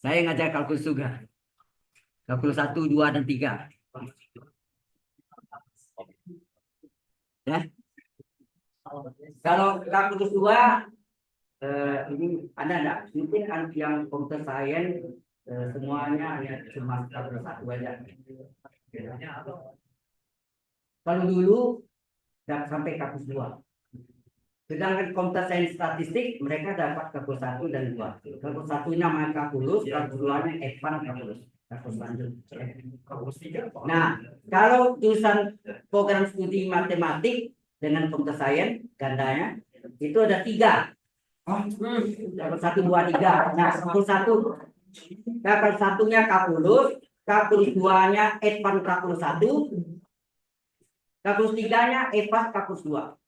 A: Saya ngajar kalkulus juga. Kalkulus 1, 2, dan 3. Ya. Kalau kalkulus 2 ini ada enggak? Mungkin yang computer science semuanya hanya cuma kalkulus 1 aja. Kalau dulu sampai kalkulus 2. Sedangkan komputer sains statistik mereka dapat kalkulus 1 dan 2. Kalkulus 1-nya main kalkulus, kalkulus 2-nya advance kalkulus. Kalkulus lanjut. Nah, kalau jurusan program studi matematik dengan komputer sains gandanya itu ada 3. Kalkulus 1, 2, 3. Nah, kalkulus 1. Kalkulus 1-nya kalkulus, kalkulus 2-nya advance kalkulus 1, kalkulus 3-nya advance kalkulus 2.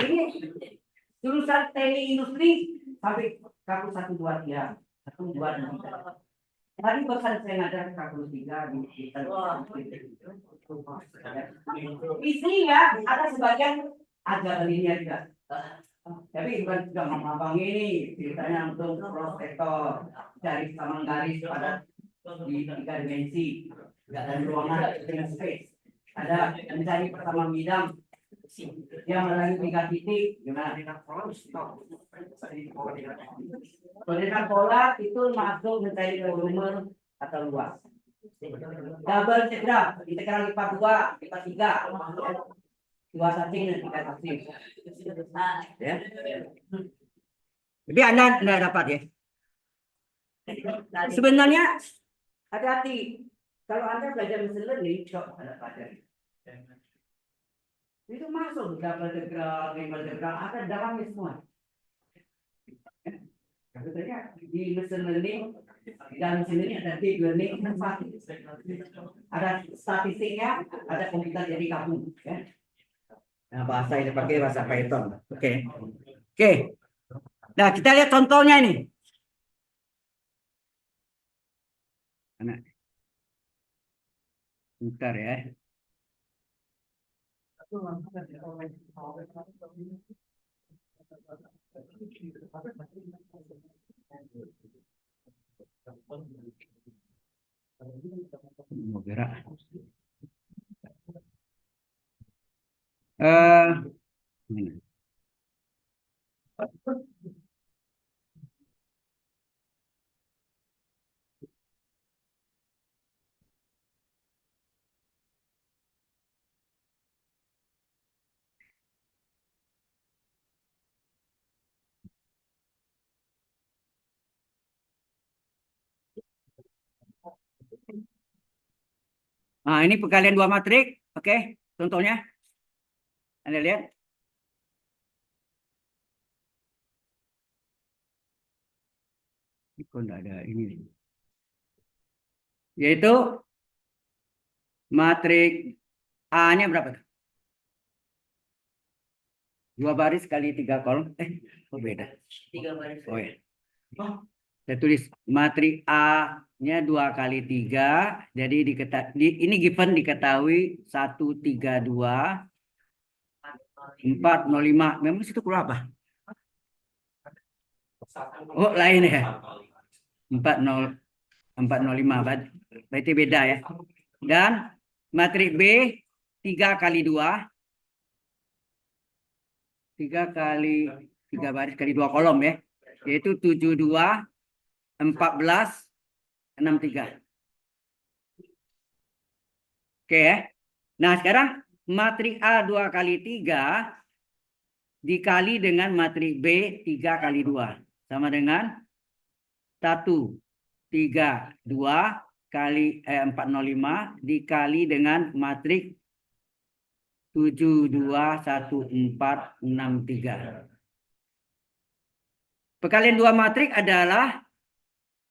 A: Ini jurusan teknik industri sampai kalkulus 1, 2, 3. 1, 2, dan 3. Tadi barusan saya ngajar kalkulus 3 di isinya ada sebagian agak linear juga. Tapi bukan gampang ini ceritanya untuk prospektor dari sama garis pada di 3 dimensi, nggak ada ruangan dengan space. Ada mencari persamaan bidang yang melalui 3 titik gimana? Koordinat pola itu masuk mencari volume atau luas. Double integral, integral lipat 2, lipat 3. 2 cacing dan 3 cacing. Ya. Jadi Anda dapat ya. Sebenarnya hati-hati. Kalau Anda belajar mesin learning, coba Anda pelajari. Itu masuk double integral, triple integral, ada dalamnya semua. Sebetulnya di mesin learning, dalam mesin learning ada deep learning, ada statistiknya, ada komputer jadi gabung. Ya. Nah, bahasa ini pakai bahasa Python. Oke. Oke. Nah, kita lihat contohnya ini. Nah, bentar ya. Mau gerak. Ini. Nah, ini perkalian 2 matrik. Oke, contohnya. Anda lihat. Kok enggak ada ini. Yaitu matrik A-nya berapa? 2 baris kali 3 kolom. Oh beda. 3 baris. Oh ya. Saya tulis matrik A-nya 2 kali 3. Jadi ini given diketahui 1, 3, 2, 4, 0, 5. Memang situ keluar apa? Oh lain ya. 4, 0, 4, 0, 5. Berarti beda ya. Dan matrik B 3 kali 2. 3 kali 3 baris kali 2 kolom ya. Yaitu 7, 2, 14, 6, 3. Oke ya. Nah sekarang matrik A 2 kali 3 dikali dengan matrik B 3 kali 2. Sama dengan 1, 3, 2 kali 405 dikali dengan matrik 7, 2, 1, 4, 6, 3. Perkalian 2 matrik adalah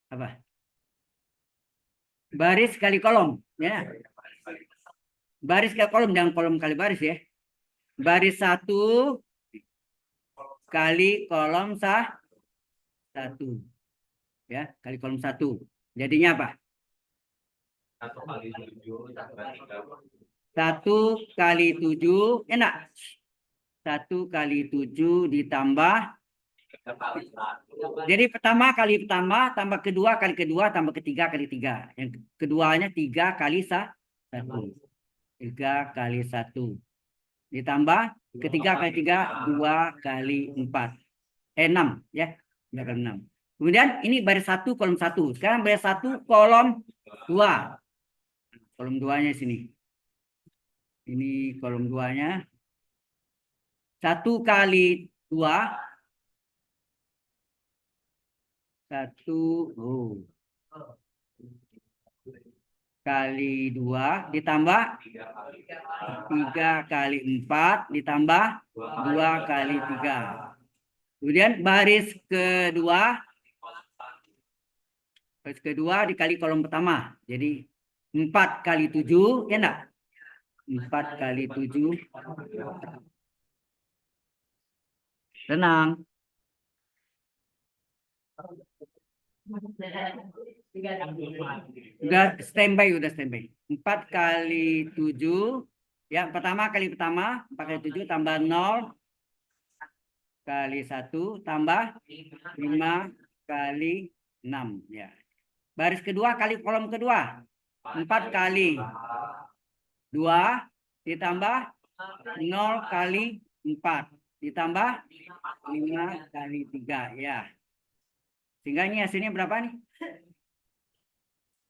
A: Apa? Baris kali kolom. Ya. Baris kali kolom, jangan kolom kali baris ya. Baris 1 kali kolom 1. Ya, kali kolom 1. Jadinya apa? 1 kali 7. Enak. 1 kali 7 ditambah. Jadi pertama kali pertama, tambah kedua kali kedua, tambah ketiga kali 3. Yang keduanya 3 kali 1. 3 kali 1. Ditambah ketiga kali 3, 2 kali 4. 6 ya. 2 kali 6. Kemudian ini baris 1 kolom 1. Sekarang baris 1 kolom 2. Kolom 2-nya sini. Ini kolom 2-nya. 1 kali 2. 1 kali 2 ditambah 3 kali 4 ditambah 2 kali 3. Kemudian baris kedua dikali kolom pertama. Jadi 4 kali 7 ya enggak? 4 kali 7. Tenang. Udah standby. 4 kali 7. Ya, pertama kali pertama 4 kali 7 tambah 0 kali 1 tambah 5 kali 6 ya. Baris kedua kali kolom kedua. 4 kali 2 ditambah 0 kali 4 ditambah 5 kali 3 ya. Sehingga ini hasilnya berapa nih?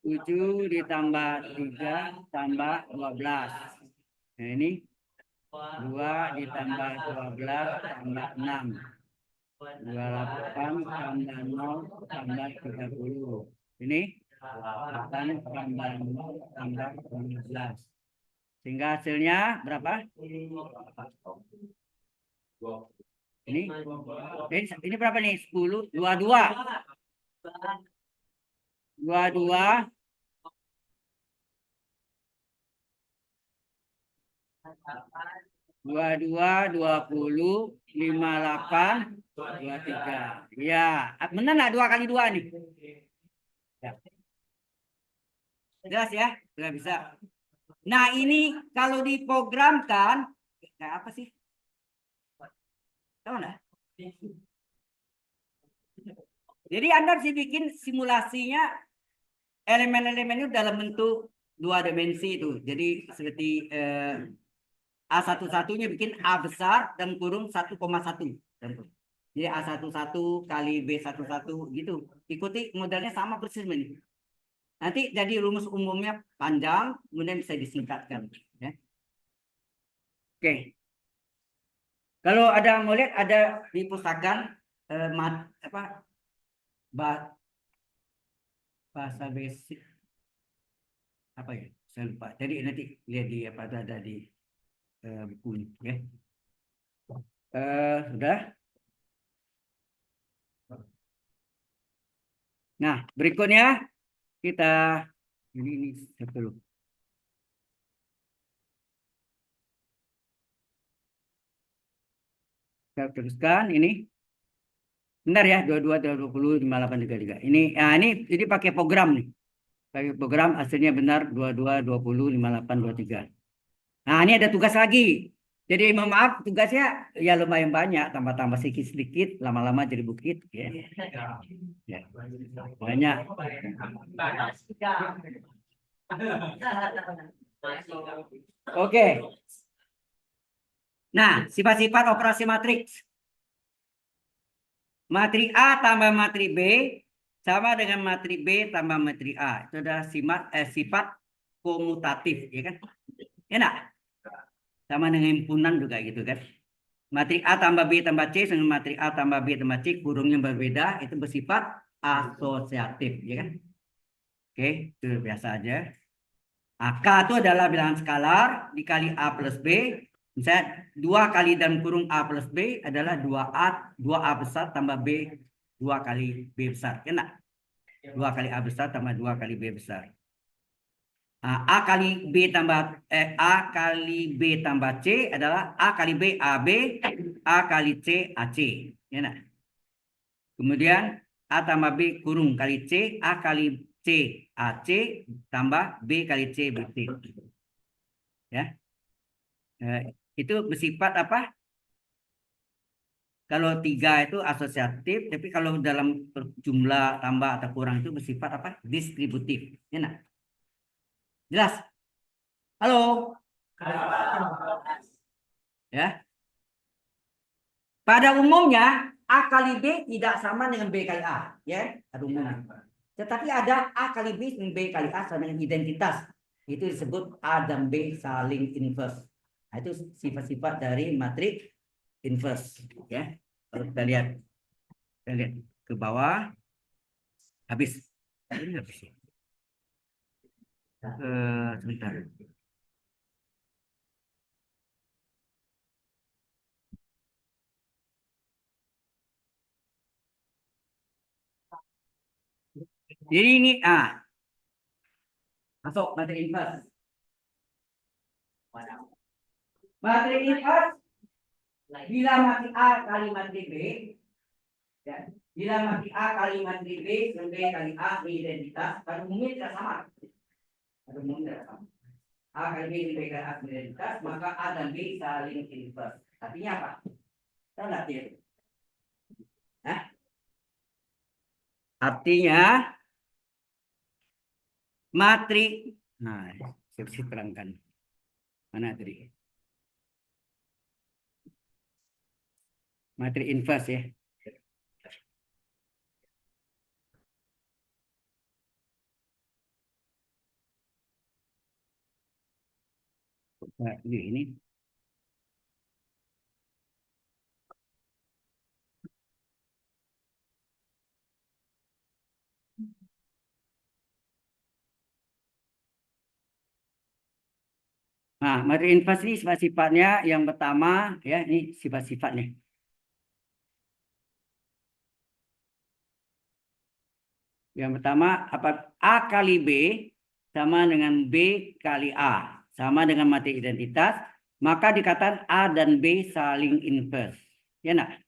A: 7 ditambah 3 tambah 12. Nah ini 2 ditambah 12 tambah 6. 28 tambah 0 tambah 30. Ini 8 tambah 0 tambah 15. Sehingga hasilnya berapa? Ini berapa nih? 10, 22. 22 20 58 23. Ya, benar nggak 2 kali 2 nih? Ya. Jelas ya? Sudah bisa. Nah, ini kalau diprogramkan kayak apa sih? Tahu nggak? Jadi Anda harus bikin simulasinya elemen-elemennya dalam bentuk 2 dimensi itu. Jadi seperti A11-nya bikin A besar dan kurung 1,1. Jadi A11 kali B11 gitu. Ikuti modelnya sama persis ini. Nanti jadi rumus umumnya panjang, kemudian bisa disingkatkan. Ya. Oke. Kalau ada mau lihat ada di pustakaan bahasa basic apa ya? Saya lupa. Jadi nanti lihat di apa ada di buku ini. Ya. Sudah. Nah, berikutnya kita ini dulu. Kita teruskan ini. Bentar ya, 22, 20, 58, 33. Ini pakai program nih. Pakai program hasilnya benar 22, 20, 58, 23. Nah, ini ada tugas lagi. Jadi mohon maaf tugasnya ya lumayan banyak, tambah-tambah sedikit-sedikit, lama-lama jadi bukit ya. Ya. Banyak. Oke. Nah, sifat-sifat operasi matriks. Matrik A tambah matrik B sama dengan matrik B tambah matrik A. Itu adalah sifat komutatif, ya kan? Enak. Sama dengan himpunan juga gitu kan. Matrik A tambah B tambah C dengan matrik A tambah B tambah C kurungnya berbeda, itu bersifat asosiatif, ya kan? Oke, itu biasa aja. K itu adalah bilangan skalar dikali A plus B. Misalnya 2 kali dalam kurung A plus B adalah 2A besar tambah B 2 kali B besar. Kena? 2 kali A besar tambah 2 kali B besar. Nah, A kali B tambah A kali B tambah C adalah A kali B AB, A kali C AC. Ya, nah. Kemudian A tambah B kurung kali C, A kali C AC tambah B kali C BC. Ya. Itu bersifat apa? Kalau 3 itu asosiatif, tapi kalau dalam jumlah tambah atau kurang itu bersifat apa? Distributif. Ya, nah. Jelas? Halo? Ya. Pada umumnya A kali B tidak sama dengan B kali A, ya, pada umumnya. Tetapi ada A kali B dan B kali A sama dengan identitas. Itu disebut A dan B saling inverse. Nah, itu sifat-sifat dari matriks inverse, ya. Kalau kita lihat ke bawah, habis. Ini habis. Sebentar. Jadi ini masuk materi inverse. Materi inverse bila materi A kali materi B, ya, bila materi A kali materi B dan B kali A identitas, pada umumnya tidak sama. Pada umumnya tidak sama. A kali B dan B kali A identitas, maka A dan B saling inverse. Artinya apa? Kita lihat ya. Nah, artinya materi, nah, saya bisa terangkan. Mana tadi? Materi inverse ya. Nah, ini. Nah, materi inverse ini sifat-sifatnya yang pertama ya, ini sifat-sifatnya. Yang pertama apa A kali B sama dengan B kali A, sama dengan materi identitas, maka dikatakan A dan B saling inverse. Ya enggak?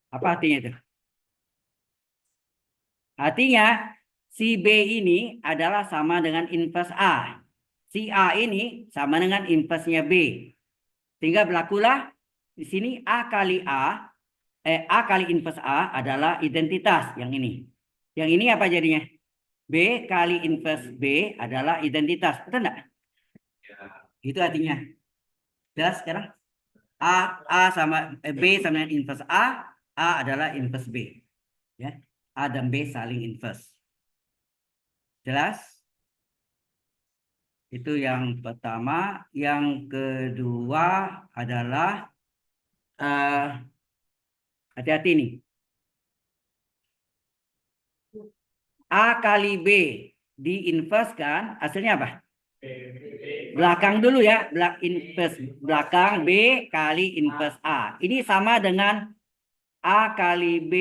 A: Apa artinya itu? Artinya si B ini adalah sama dengan inverse A. Si A ini sama dengan inverse-nya B. Sehingga berlakulah di sini A kali A kali inverse A adalah identitas yang ini. Yang ini apa jadinya? B kali inverse B adalah identitas. Betul enggak? Itu artinya. Jelas sekarang? A sama B sama dengan inverse A adalah inverse B. Ya. A dan B saling inverse. Jelas? Itu yang pertama. Yang kedua adalah hati-hati nih. A kali B di-inverse kan, hasilnya apa? Belakang dulu ya, inverse belakang B kali inverse A. Ini sama dengan A kali B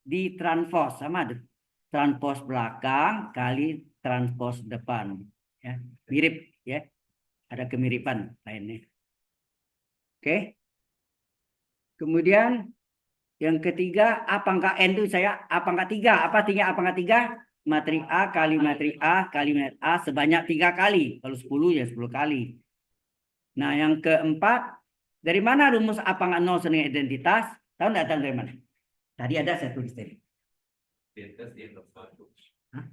A: di transpose, sama tuh. Transpose belakang kali transpose depan. Ya, mirip ya. Ada kemiripan lainnya. Oke. Kemudian yang ketiga, A pangkat N itu saya A pangkat 3. Apa artinya A pangkat 3? Materi A kali materi A kali materi A sebanyak 3 kali. Kalau 10 ya 10 kali. Nah, yang keempat, dari mana rumus A pangkat 0 dengan identitas? Tahu nggak tahu dari mana? Tadi ada saya tulis tadi. Hah?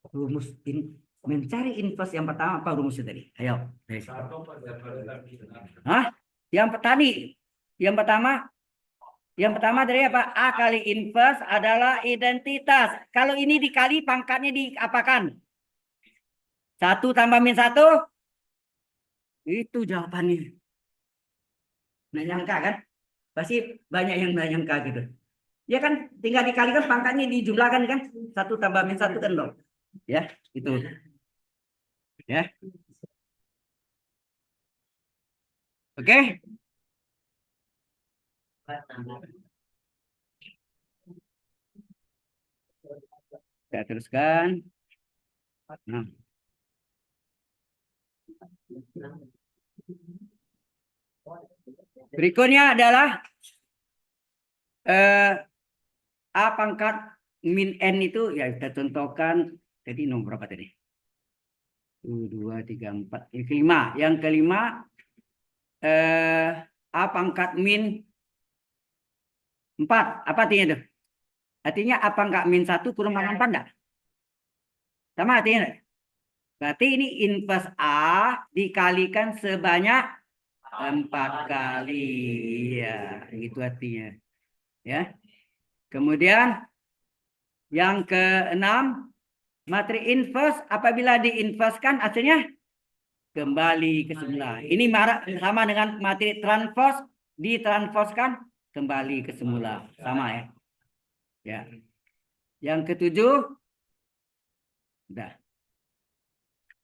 A: Rumus mencari inverse yang pertama apa rumusnya tadi? Ayo. Hah? Yang tadi. Yang pertama dari apa? A kali inverse adalah identitas. Kalau ini dikali pangkatnya diapakan? 1 tambah min 1? Itu jawabannya. Nggak nyangka kan? Pasti banyak yang nggak nyangka gitu. Ya kan tinggal dikalikan pangkatnya dijumlahkan kan? 1 tambah min 1 kan dong. Ya, itu. Ya. Oke. Kita teruskan. Nah. Berikutnya adalah A pangkat min N itu ya kita contohkan. Jadi nomor berapa tadi? 2, 3, 4. Yang kelima. Yang kelima A pangkat min 4. Apa artinya itu? Artinya A pangkat min 1 kurang pangkat 4 enggak? Sama artinya enggak? Berarti ini inverse A dikalikan sebanyak 4 kali. Ya, itu artinya. Ya. Kemudian yang keenam, materi inverse apabila diinverskan hasilnya kembali ke semula. Ini sama dengan materi transpose, ditranspose-kan kembali ke semula. Sama ya. Ya. Yang ketujuh, udah.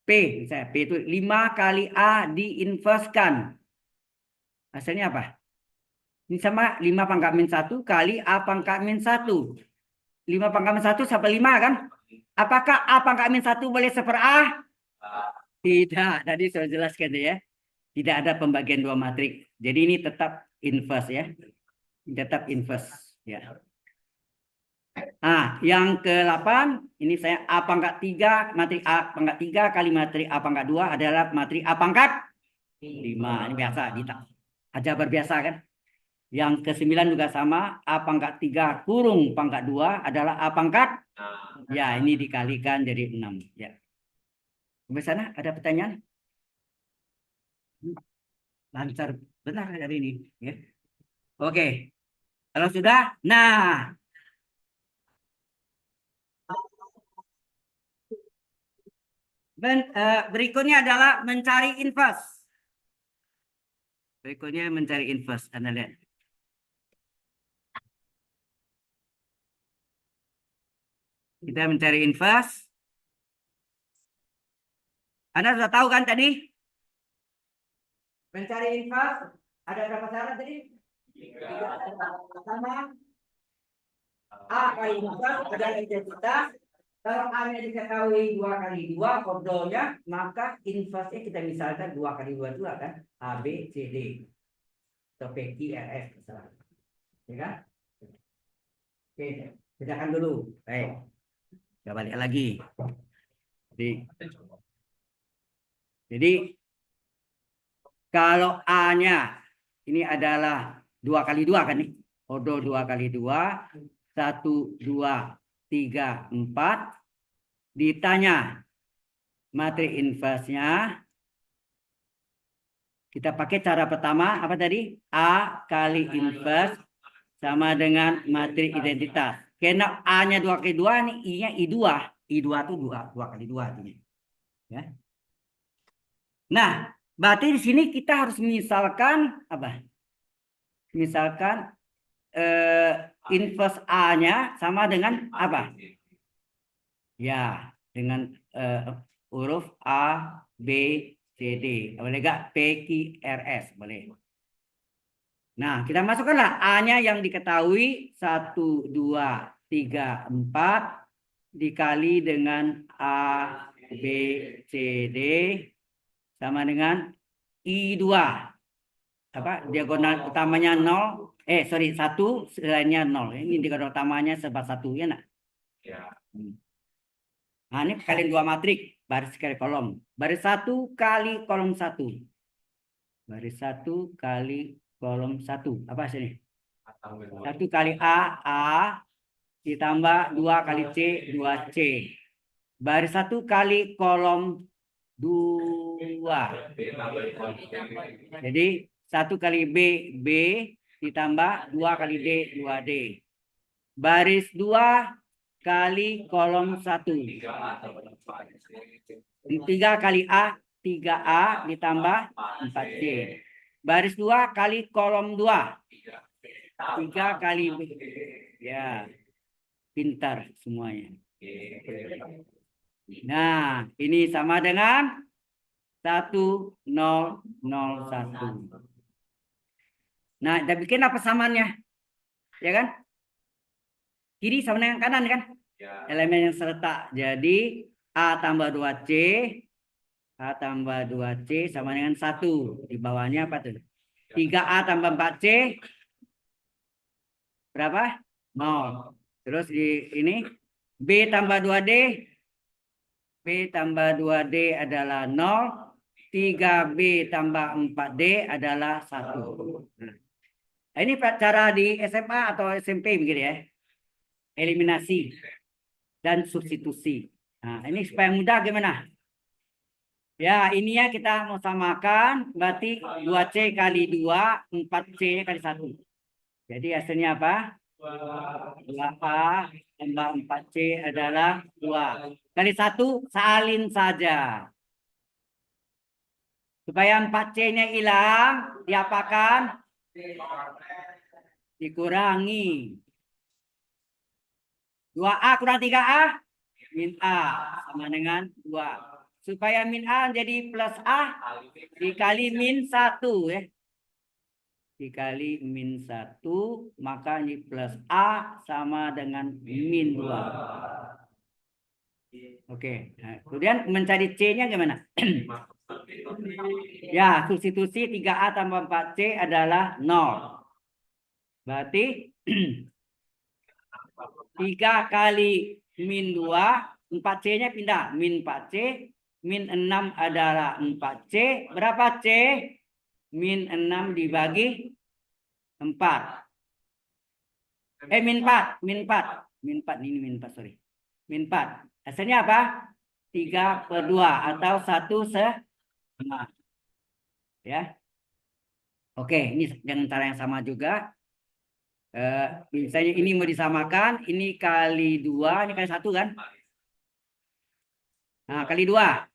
A: P, misalnya P itu 5 kali A diinverskan. Hasilnya apa? Ini sama 5 pangkat min 1 kali A pangkat min 1. 5 pangkat min 1 sampai 5 kan? Apakah A pangkat min 1 boleh seper A? Tidak, tadi sudah jelaskan ya. Tidak ada pembagian dua matrik. Jadi ini tetap inverse ya. Tetap inverse ya. Nah, yang ke-8 ini saya A pangkat 3, matrik A pangkat 3 kali matrik A pangkat 2 adalah matrik A pangkat 5. Ini biasa, aljabar biasa kan? Yang ke-9 juga sama, A pangkat 3 kurung pangkat 2 adalah A pangkat. Ya, ini dikalikan jadi 6. Ya. Sampai sana ada pertanyaan? Lancar benar hari ini. Ya. Oke, kalau sudah, nah. Berikutnya adalah mencari inverse. Berikutnya mencari inverse. Anda lihat. Kita mencari inverse. Anda sudah tahu kan tadi? Mencari inverse ada berapa cara tadi? 3. Pertama, A kali inverse adalah identitas. Kalau A-nya diketahui 2 kali 2 kodenya, maka inverse-nya kita misalkan 2 kali 2 juga kan? A, B, C, D. Atau P, Q, R, S. Misalnya. Ya kan? Oke, kerjakan dulu. Baik. Kita balik lagi. Jadi kalau A-nya ini adalah 2 kali 2 kan nih? Odo 2 kali 2. 1, 2, 3, 4. Ditanya materi inverse-nya. Kita pakai cara pertama apa tadi? A kali inverse sama dengan materi identitas. Karena A-nya 2 kali 2, nih I-nya I2. I2 itu 2 kali 2 artinya. Ya. Nah, berarti di sini kita harus misalkan apa? Misalkan inverse A-nya sama dengan apa? Ya, dengan huruf A, B, C, D. Boleh nggak? P, Q, R, S. Boleh. Nah, kita masukkanlah A-nya yang diketahui 1, 2, 3, 4 dikali dengan A, B, C, D sama dengan I2. Apa? Diagonal utamanya 0. Sorry, 1, selainnya 0. Ini diagonal utamanya sebab 1 ya nak? Ya. Nah, ini kalian 2 matrik, baris kali kolom. Baris 1 kali kolom 1. Baris 1 kali kolom 1. Apa sini? 1 kali A ditambah 2 kali C, 2C. Baris 1 kali kolom 2. Jadi 1 kali B ditambah 2 kali D, 2D. Baris 2 kali kolom 1. 3 kali A, 3A ditambah 4C. Baris 2 kali kolom 2. 3 kali B. Ya, pintar semuanya. Nah, ini sama dengan 1, 0, 0, 1. Nah, kita bikinlah persamannya. Ya kan? Kiri sama dengan kanan kan? Elemen yang serta. Jadi A tambah 2C. A tambah 2C sama dengan 1. Di bawahnya apa tuh? 3A tambah 4C. Berapa? 0. Terus di ini B tambah 2D. B tambah 2D adalah 0. 3B tambah 4D adalah 1. Nah, ini cara di SMA atau SMP begitu ya. Eliminasi dan substitusi. Nah, ini supaya mudah gimana? Ya, ini ya kita mau samakan, berarti 2C kali 2, 4C kali 1. Jadi hasilnya apa? 2A tambah 4C adalah 2. Kali 1, salin saja. Supaya 4C-nya hilang, diapakan? Dikurangi. 2A kurang 3A, min A sama dengan 2. Supaya min A jadi plus A, dikali min 1 ya. Dikali min 1, maka ini plus A sama dengan min 2. Oke, nah, kemudian mencari C-nya gimana? Ya, substitusi 3A tambah 4C adalah 0. Berarti 3 kali min 2, 4C-nya pindah. Min 4C, min 6 adalah 4C. Berapa C? Min 6 dibagi 4. Min 4. Min 4. Min 4. Ini min 4, sorry. Min 4. Hasilnya apa? 3/2 atau 1/2. Ya. Oke, ini dengan cara yang sama juga. Misalnya ini mau disamakan, ini kali 2, ini kali 1 kan? Nah, kali 2.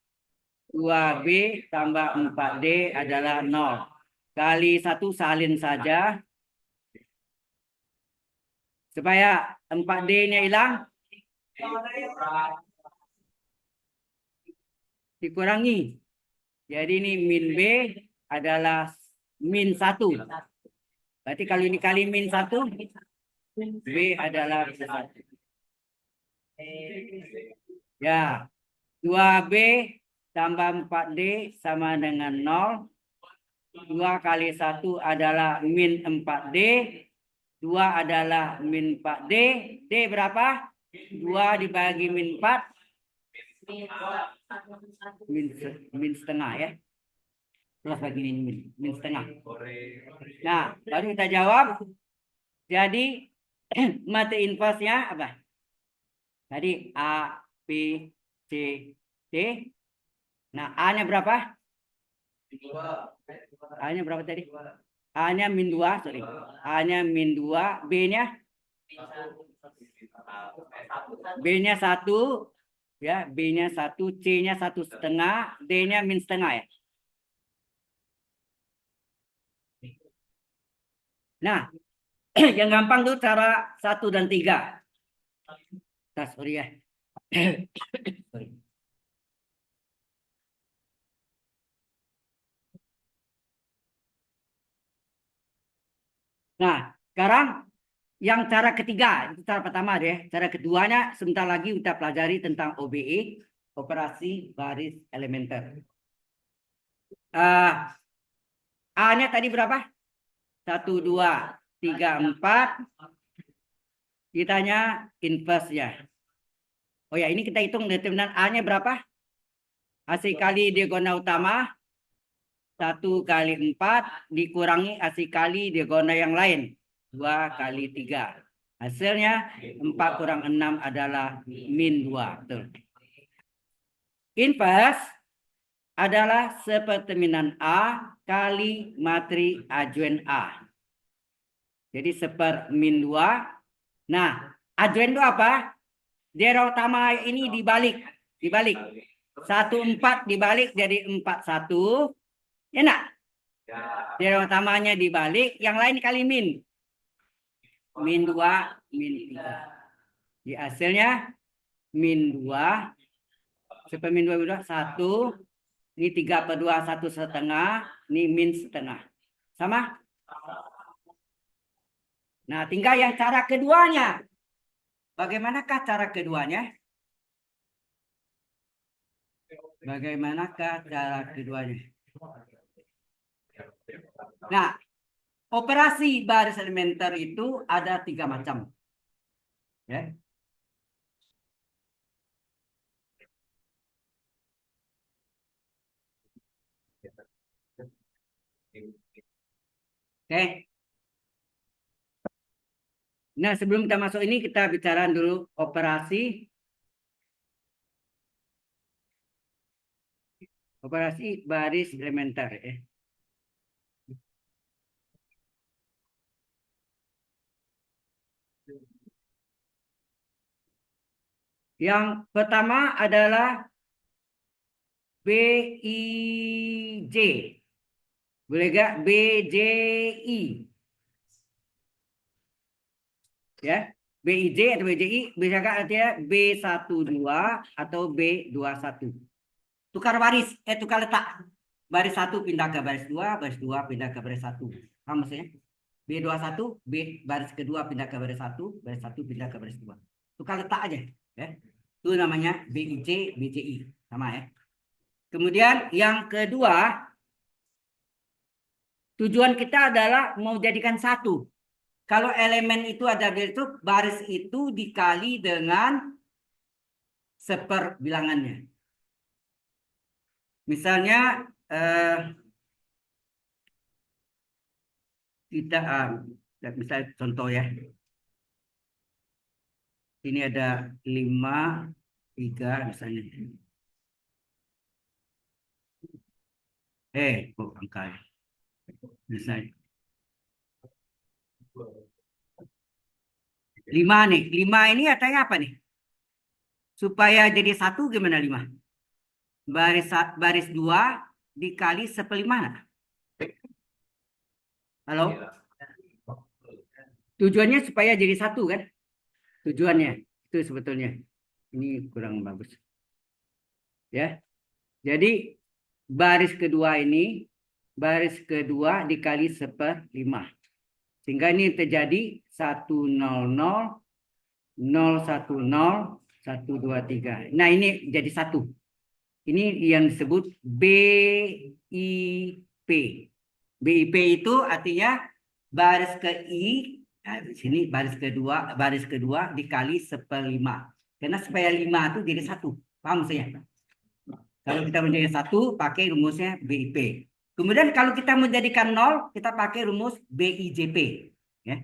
A: 2B tambah 4D adalah 0. Kali 1 salin saja. Supaya 4D-nya hilang, dikurangi. Jadi ini min B adalah min 1. Berarti kalau ini kali min 1, B adalah 1. Ya, 2B tambah 4D sama dengan 0. 2 kali 1 adalah min 4D. 2 adalah min 4D. D berapa? 2 dibagi min 4. Min setengah ya. Plus lagi ini min setengah. Nah, baru kita jawab. Jadi, mate inverse-nya apa? Tadi A, B, C, D. Nah, A-nya berapa? A-nya berapa tadi? A-nya min 2, sorry. A-nya min 2, B-nya? B-nya 1, ya, B-nya 1, C-nya 1,5, D-nya min setengah ya. Nah, yang gampang tuh cara 1 dan 3. Sorry ya. Sorry. Nah, sekarang yang cara ketiga, itu cara pertama deh. Cara keduanya sebentar lagi kita pelajari tentang OBE, operasi baris elementer. A-nya tadi berapa? 1, 2, 3, 4. Kitanya inverse ya. Oh ya, ini kita hitung determinan A-nya berapa? AC kali diagonal utama 1 kali 4 dikurangi AC kali diagonal yang lain 2 kali 3. Hasilnya 4 kurang 6 adalah min 2. Betul. Inverse adalah seperterminan A kali matri adjoint A. Jadi seper min 2. Nah, adjoint itu apa? Daerah utama ini dibalik. 1, 4 dibalik jadi 4, 1. Ya enggak? Daerah utamanya dibalik, yang lain kali min. Min 2, min 3. Di hasilnya min 2. Seper min 2, 1. Ini 3/2, 1,5. Ini min setengah. Sama? Nah, tinggal yang cara keduanya. Bagaimanakah cara keduanya? Bagaimanakah cara keduanya? Nah, operasi baris elementer itu ada 3 macam. Ya. Oke. Nah, sebelum kita masuk ini, kita bicara dulu operasi baris elementer. Ya. Yang pertama adalah BIJ. Boleh gak? BJI. Ya. BIJ atau BJI bisa gak artinya B12 atau B21. Tukar baris, tukar letak. Baris 1 pindah ke baris 2, baris 2 pindah ke baris 1. Paham maksudnya? B21, baris kedua pindah ke baris 1, baris 1 pindah ke baris 2. Tukar letak aja. Ya. Itu namanya BIJ, BJI. Sama ya. Kemudian yang kedua, tujuan kita adalah mau jadikan satu. Kalau elemen itu ada itu, baris itu dikali dengan seperbilangannya. Misalnya kita misal contoh ya. Ini ada 5, 3 misalnya. Kok angka misalnya 5 nih. 5 ini artinya apa nih? Supaya jadi satu gimana 5? Baris 2 dikali 1/5. Halo? Tujuannya supaya jadi satu kan? Tujuannya itu sebetulnya. Ini kurang bagus. Ya. Jadi baris kedua dikali 1/5. Sehingga ini terjadi 100, 010, 123. Nah, ini jadi satu. Ini yang disebut BIP. BIP itu artinya baris ke I, nah, di sini baris kedua dikali 1/5. Karena supaya 5 itu jadi satu. Paham saya? Kalau kita menjadi satu, pakai rumusnya BIP. Kemudian kalau kita menjadikan 0, kita pakai rumus BIJP. Ya.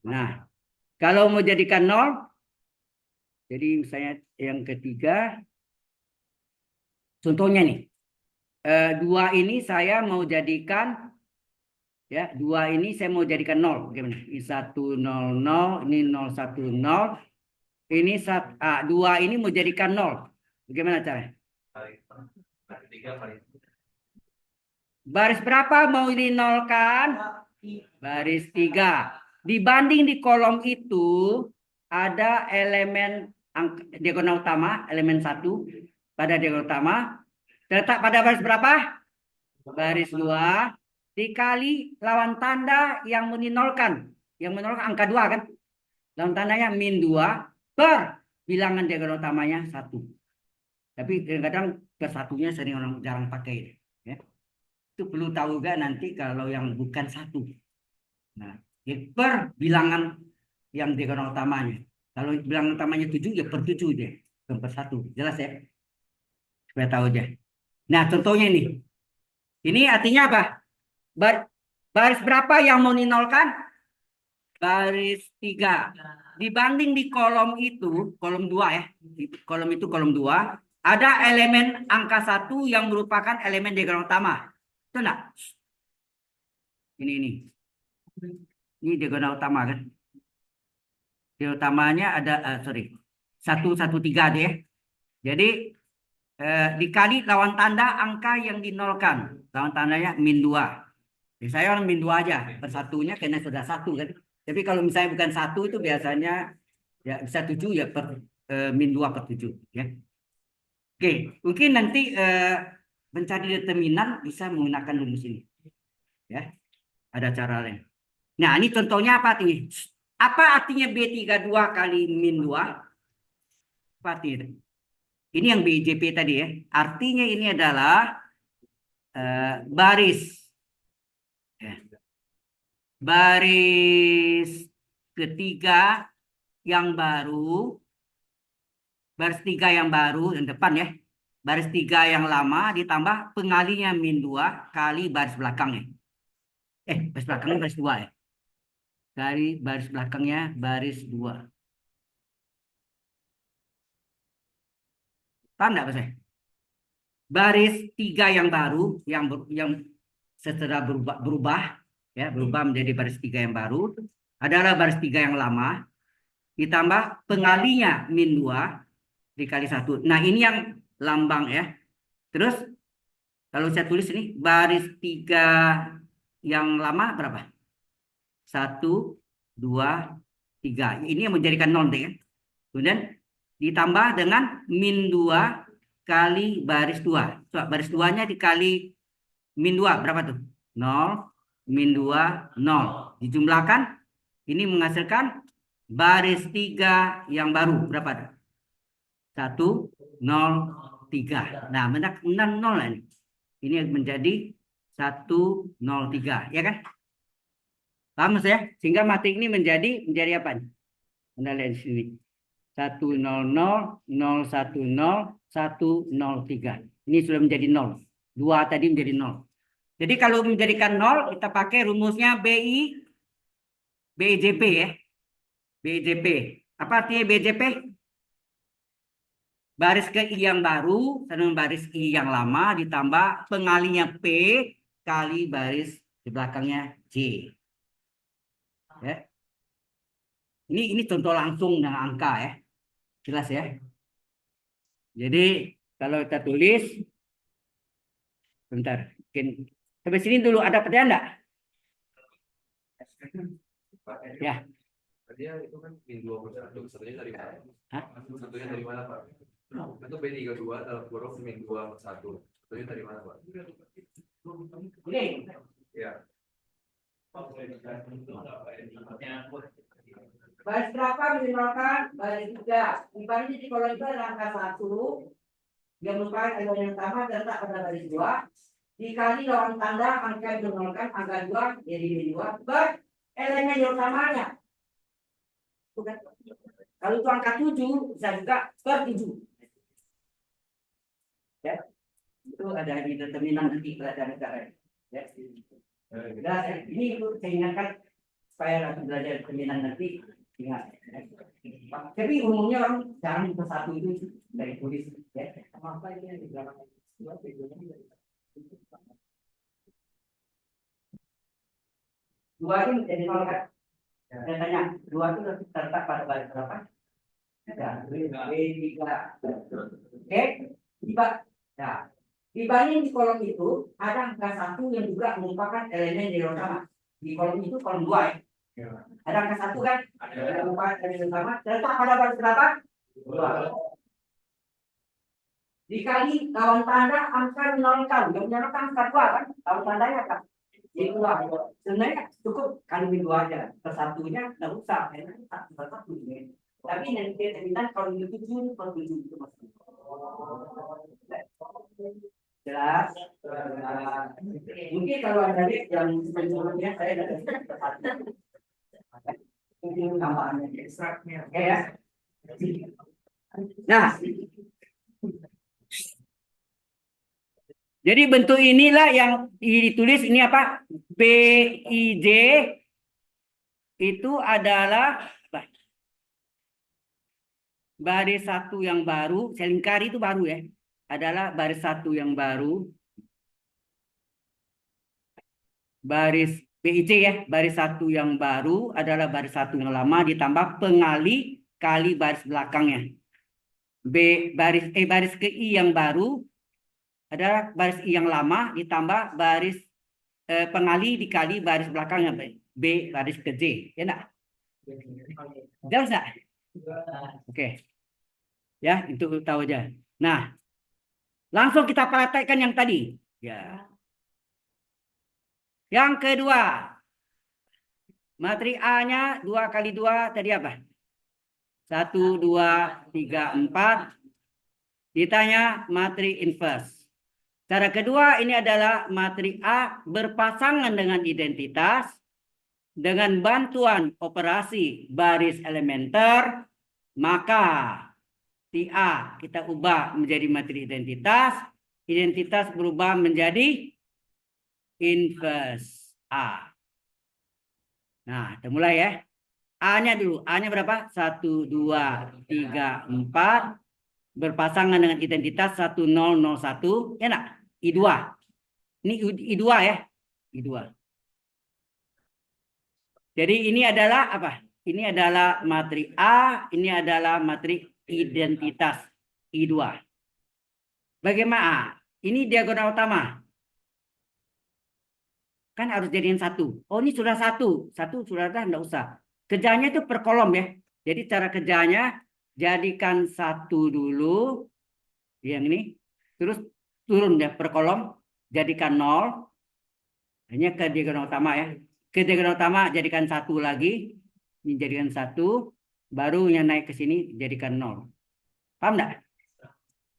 A: Nah, kalau mau jadikan 0, jadi misalnya yang ketiga, contohnya nih, 2 ini saya mau jadikan, ya 2 ini saya mau jadikan 0. Gimana? Ini 100, ini 010, ini 2 ini mau jadikan 0. Bagaimana caranya? Baris berapa mau dinolkan? Baris 3. Dibanding di kolom itu ada elemen diagonal utama, elemen 1 pada diagonal utama. Terletak pada baris berapa? Baris 2 dikali lawan tanda yang meninolkan. Yang menolak angka 2 kan? Lawan tandanya -2 per bilangan diagonal utamanya 1. Tapi kadang-kadang persatunya sering orang jarang pakai. Ya. Itu perlu tahu gak nanti kalau yang bukan 1. Nah, per bilangan yang diagonal utamanya. Kalau bilangan utamanya 7 ya per 7 deh. Bukan per 1. Jelas ya? Supaya tahu aja. Nah, contohnya ini. Ini artinya apa? Baris berapa yang mau dinolkan? Baris 3. Dibanding di kolom itu, kolom 2 ya. Di kolom itu kolom 2, ada elemen angka 1 yang merupakan elemen diagonal utama. Itu enggak? Ini. Ini diagonal utama kan? Diagonal utamanya ada, 113 deh. Jadi dikali lawan tanda angka yang dinolkan. Lawan tandanya -2. Jadi saya orang -2 aja. Persatunya karena sudah 1 kan. Tapi kalau misalnya bukan 1 itu biasanya ya bisa 7 ya per -2 per 7 ya. Oke, mungkin nanti mencari determinan bisa menggunakan rumus ini. Ya. Ada cara lain. Nah, ini contohnya apa artinya? Apa artinya B32 kali min 2? Apa artinya? Ini yang BJP tadi ya. Artinya ini adalah baris. Ya. Baris ketiga yang baru. Baris tiga yang baru, yang depan ya. Baris tiga yang lama ditambah pengalinya min 2 kali baris belakangnya. Baris belakangnya baris 2 ya. Kali baris belakangnya baris 2. Paham nggak Mas? Baris tiga yang baru, yang setelah berubah ya, berubah menjadi baris tiga yang baru adalah baris tiga yang lama ditambah pengalinya min 2 dikali 1. Nah, ini yang lambang ya. Terus kalau saya tulis ini baris tiga yang lama berapa? 1, 2, 3. Ini yang menjadikan 0 ya. Kemudian ditambah dengan min 2 kali baris 2. Coba baris 2-nya dikali min 2 berapa tuh? 0, min 2, 0. Dijumlahkan ini menghasilkan baris 3 yang baru berapa tuh? 1, 0, 3. Nah, benar 0 lah ini. Ini menjadi 1, 0, 3, ya kan? Paham ya? Sehingga matrik ini menjadi apa nih? Anda lihat di sini. 100, 110, 103. Ini sudah menjadi 0. 2 tadi menjadi 0. Jadi kalau menjadikan 0, kita pakai rumusnya BIJP ya. BIJP. Apa artinya BIJP? Baris ke I yang baru dengan baris I yang lama ditambah pengalinya P kali baris di belakangnya J. Ya. Ini contoh langsung dengan angka ya. Jelas ya. Jadi kalau kita tulis, bentar, mungkin sampai sini dulu ada pertanyaan enggak? Ya.
B: Tadi itu kan min 2/1, satunya dari mana?
A: Hah?
B: Satunya dari mana, Pak? Itu B32 dalam kurung min 2/1. Satunya dari mana, Pak?
A: Ini.
B: Ya.
A: Baris berapa minimalkan? Baris 3. Dibanding di kolom itu ada angka 1 yang merupakan elemen yang utama terletak pada baris 2 dikali lawan tanda angka yang minimalkan angka 2 jadi min 2 ber elemen yang utamanya. Bukan. Kalau itu angka 7 bisa juga per 7. Ya. Itu ada di determinan nanti pelajaran negara. Ya. Nah, ini saya ingatkan supaya nanti belajar determinan nanti ingat. Tapi umumnya orang jarang ke satu itu dari tulis ya. Apa ini yang di belakang? Dua itu menjadi nol kan? Saya tanya, dua itu terletak pada baris berapa? B3. Oke, tiba. Nah, dibanding di kolom itu ada angka 1 yang juga merupakan elemen nilai utama. Di kolom itu kolom 2 ya. Ada angka 1 kan? Ada merupakan elemen utama. Terletak pada baris berapa? 2. Dikali lawan tanda angka menolkan. Yang menolkan angka 2 kan? Lawan tandanya kan? Jadi 2. Sebenarnya cukup kali min 2 aja. Persatunya nggak usah. Karena satu. Tapi nanti determinan kalau itu 7 per 7 itu maksudnya. Jelas. Mungkin kalau ada yang sebelumnya saya ada mungkin tambahannya ekstraknya, oke ya. Nah, jadi bentuk inilah yang ditulis ini apa? BIJ itu adalah baris 1 yang baru, saya lingkari itu baru ya. Adalah baris 1 yang baru. Baris BIC ya, baris 1 yang baru adalah baris 1 yang lama ditambah pengali kali baris belakangnya. Baris ke I yang baru adalah baris I yang lama ditambah baris pengali dikali baris belakangnya B baris ke J, ya enggak? Jelas enggak? Oke. Ya, itu tahu aja. Nah, langsung kita praktekkan yang tadi. Ya. Yang kedua, Matri A-nya 2 kali 2 tadi apa? 1, 2, 3, 4. Ditanya matri inverse. Cara kedua ini adalah matri A berpasangan dengan identitas dengan bantuan operasi baris elementer, maka ti A kita ubah menjadi matri identitas, identitas berubah menjadi inverse A. Nah, kita mulai ya. A-nya dulu. A-nya berapa? 1, 2, 3, 4. Berpasangan dengan identitas 1001. Ya nak? I2. Ini I2 ya. I2. Jadi ini adalah apa? Ini adalah matri A. Ini adalah matri identitas I2. Bagaimana? Ini diagonal utama. Kan harus jadiin satu. Oh ini sudah satu. Satu sudah ada, enggak usah. Kerjanya itu per kolom ya. Jadi cara kerjanya jadikan satu dulu. Yang ini. Terus turun ya per kolom. Jadikan 0. Hanya ke diagonal utama ya. Ke diagonal utama jadikan satu lagi. Ini jadikan satu. Baru yang naik ke sini jadikan 0. Paham enggak?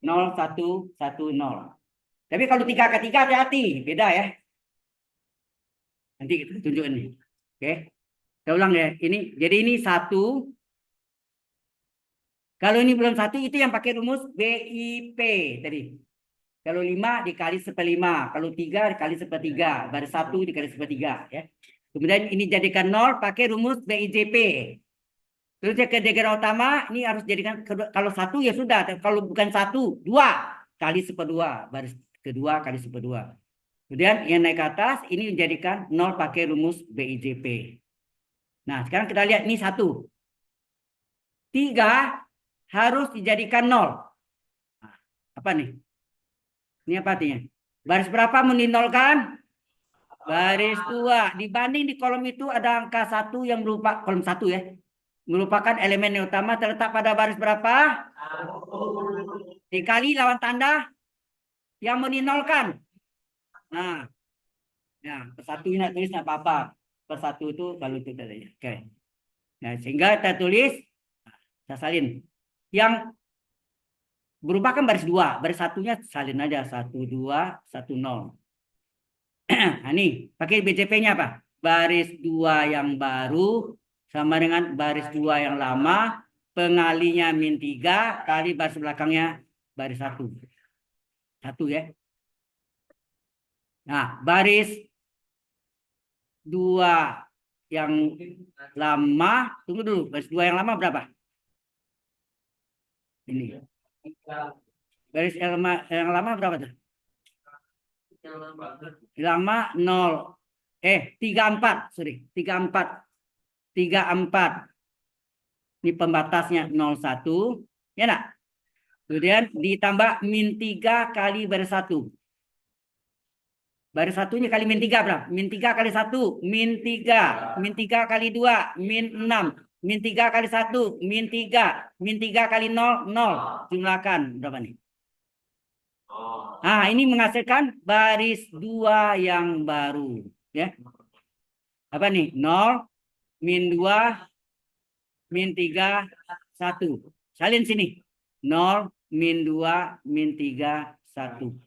A: 0, 1, 1, 0. Tapi kalau 3 ke 3 hati-hati. Beda ya. Nanti kita tunjukin nih. Oke. Kita ulang ya. Jadi ini 1. Kalau ini belum 1 itu yang pakai rumus BIP tadi. Kalau 5 dikali 1/5. Kalau 3 dikali 1/3. Baru 1 dikali 1/3 ya. Kemudian ini jadikan 0 pakai rumus BIJP. Terus ya ke diagonal utama ini harus jadikan kalau 1 ya sudah. Kalau bukan 1, 2 kali 1/2. Baris kedua kali 1/2. Kemudian yang naik ke atas ini dijadikan 0 pakai rumus BIJP. Nah, sekarang kita lihat ini 1. 3 harus dijadikan 0. Nah, apa nih? Ini apa artinya? Baris berapa mau dinolkan? Baris 2. Dibanding di kolom itu ada angka 1 yang merupakan kolom 1 ya. Merupakan elemen yang utama terletak pada baris berapa? Dikali lawan tanda yang mau dinolkan. Nah, ya, per 1 ini nak tulis nak apa-apa. Per 1 itu kalau itu tadi. Oke. Nah, sehingga kita tulis kita salin. Yang berubah kan baris 2. Baris 1-nya salin aja 1 2 1 0. Nah, ini pakai BCP-nya apa? Baris 2 yang baru sama dengan baris 2 yang lama, pengalinya -3 kali baris belakangnya baris 1. 1 ya. Nah, baris 2 yang lama, tunggu dulu, baris 2 yang lama berapa? Ini. Baris yang lama berapa tuh? Lama 0. 34, sorry. 34. 34. Ini pembatasnya 01. Ya nak? Kemudian ditambah -3 kali baris 1. Baris 1-nya kali -3 berapa? -3 kali 1, -3. -3 kali 2, -6. -3 kali 1, -3. -3 kali 0, 0. Jumlahkan berapa nih? Nah, ini menghasilkan baris 2 yang baru. Ya. Apa nih? 0, -2, -3, 1. Salin sini. 0, -2, -3, 1.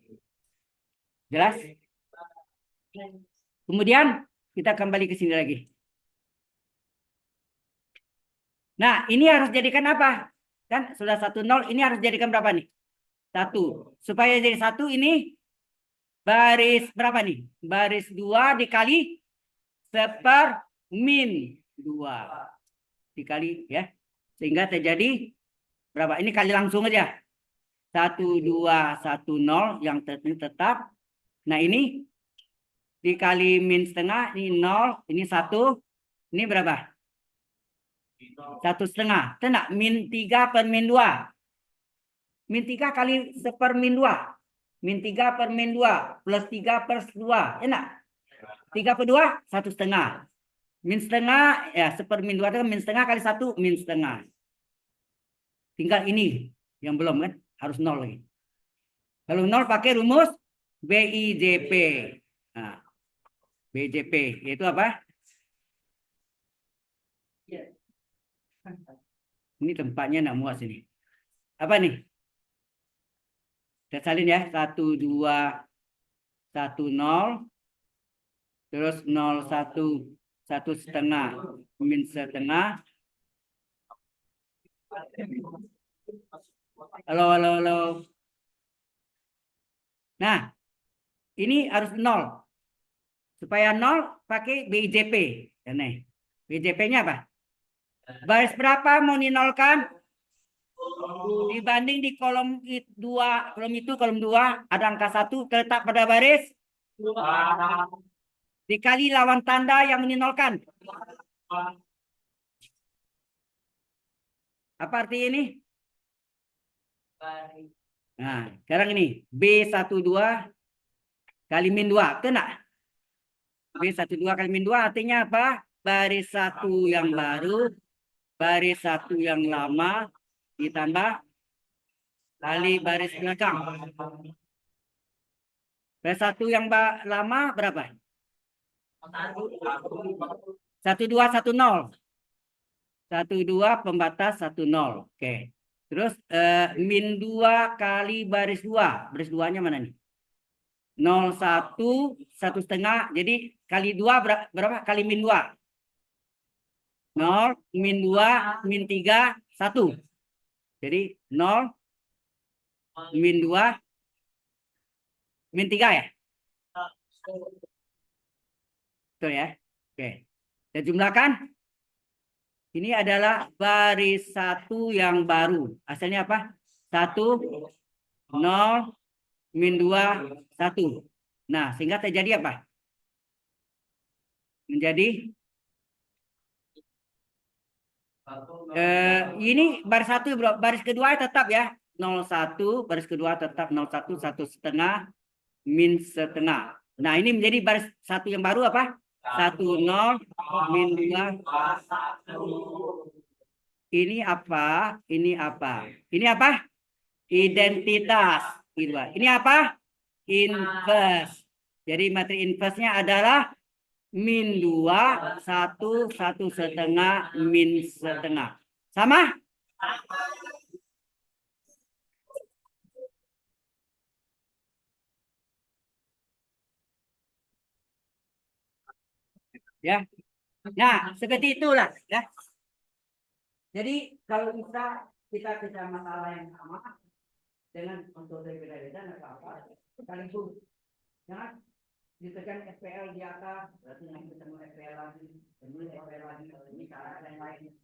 A: Jelas? Kemudian kita kembali ke sini lagi. Nah, ini harus jadikan apa? Kan sudah 1, 0. Ini harus jadikan berapa nih? 1. Supaya jadi 1 ini baris berapa nih? Baris 2 dikali -2. Dikali ya. Sehingga terjadi berapa? Ini kali langsung aja. 1, 2, 1, 0 yang tetap. Nah, ini dikali -setengah, ini 0, ini 1, ini berapa? 1/2. Tidak, -3 per -2. -3 kali 1/2. -3 per -2 plus 3 per 2. Enak? 3 per 2, 1/2. -setengah, ya 1/2 itu kan -setengah kali 1, -setengah. Tinggal ini yang belum kan? Harus 0 lagi. Kalau 0 pakai rumus BIJP. Nah, BJP yaitu apa? Ini tempatnya nak muat sini. Apa nih? Kita salin ya. 1, 2, 1, 0. Terus 0, 1, 1,5. Min setengah. Halo, halo, halo. Nah, ini harus 0. Supaya 0 pakai BIJP. Ini. BIJP-nya apa? Baris berapa mau dinolkan? Dibanding di kolom 2, kolom 2 ada angka 1 terletak pada baris dikali lawan tanda yang meninolkan. Apa arti ini? Nah, sekarang ini B12 kali min 2. Betul enggak? B12 kali min 2 artinya apa? Baris 1 yang baru, baris 1 yang lama ditambah kali baris belakang. Baris 1 yang lama berapa? 1, 2, 1, 0. 1, 2 pembatas 1, 0. Oke. Terus min 2 kali baris 2. Baris 2-nya mana nih? 0, 1, 1,5. Jadi kali 2 berapa? Kali min 2. 0, min 2, min 3, 1. Jadi 0, min 2, min 3 ya? Betul ya? Oke. Dan jumlahkan. Ini adalah baris 1 yang baru. Hasilnya apa? 1, 0, min 2, 1. Nah, sehingga terjadi apa? Menjadi ini baris 1, bro. Baris kedua tetap ya. 0, 1, baris kedua tetap 0, 1, 1,5, min setengah. Nah, ini menjadi baris 1 yang baru apa? 1, 0, min 2. Ini apa? Ini apa? Ini apa? Identitas. Ini apa? Inverse. Jadi materi inverse-nya adalah min 2, 1, 1,5, min setengah. Sama? Ya. Nah, seperti itulah ya. Jadi kalau kita masalah yang sama dengan untuk berbeda-beda nggak apa-apa. Sekalipun jangan ditekan FPL di atas, berarti nanti ketemu FPL lagi, kemudian FPL lagi, ini cara yang lain.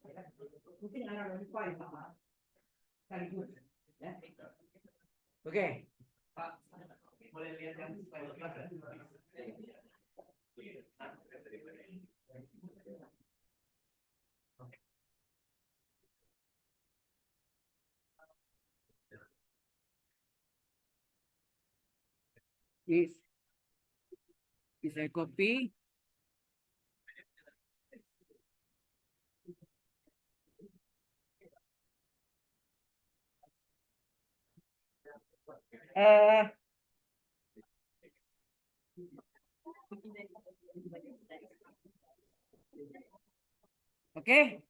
A: Mungkin akan lebih baik sama sekaligus. Ya. Oke. Pak, boleh lihat yang bisa copy. Oke.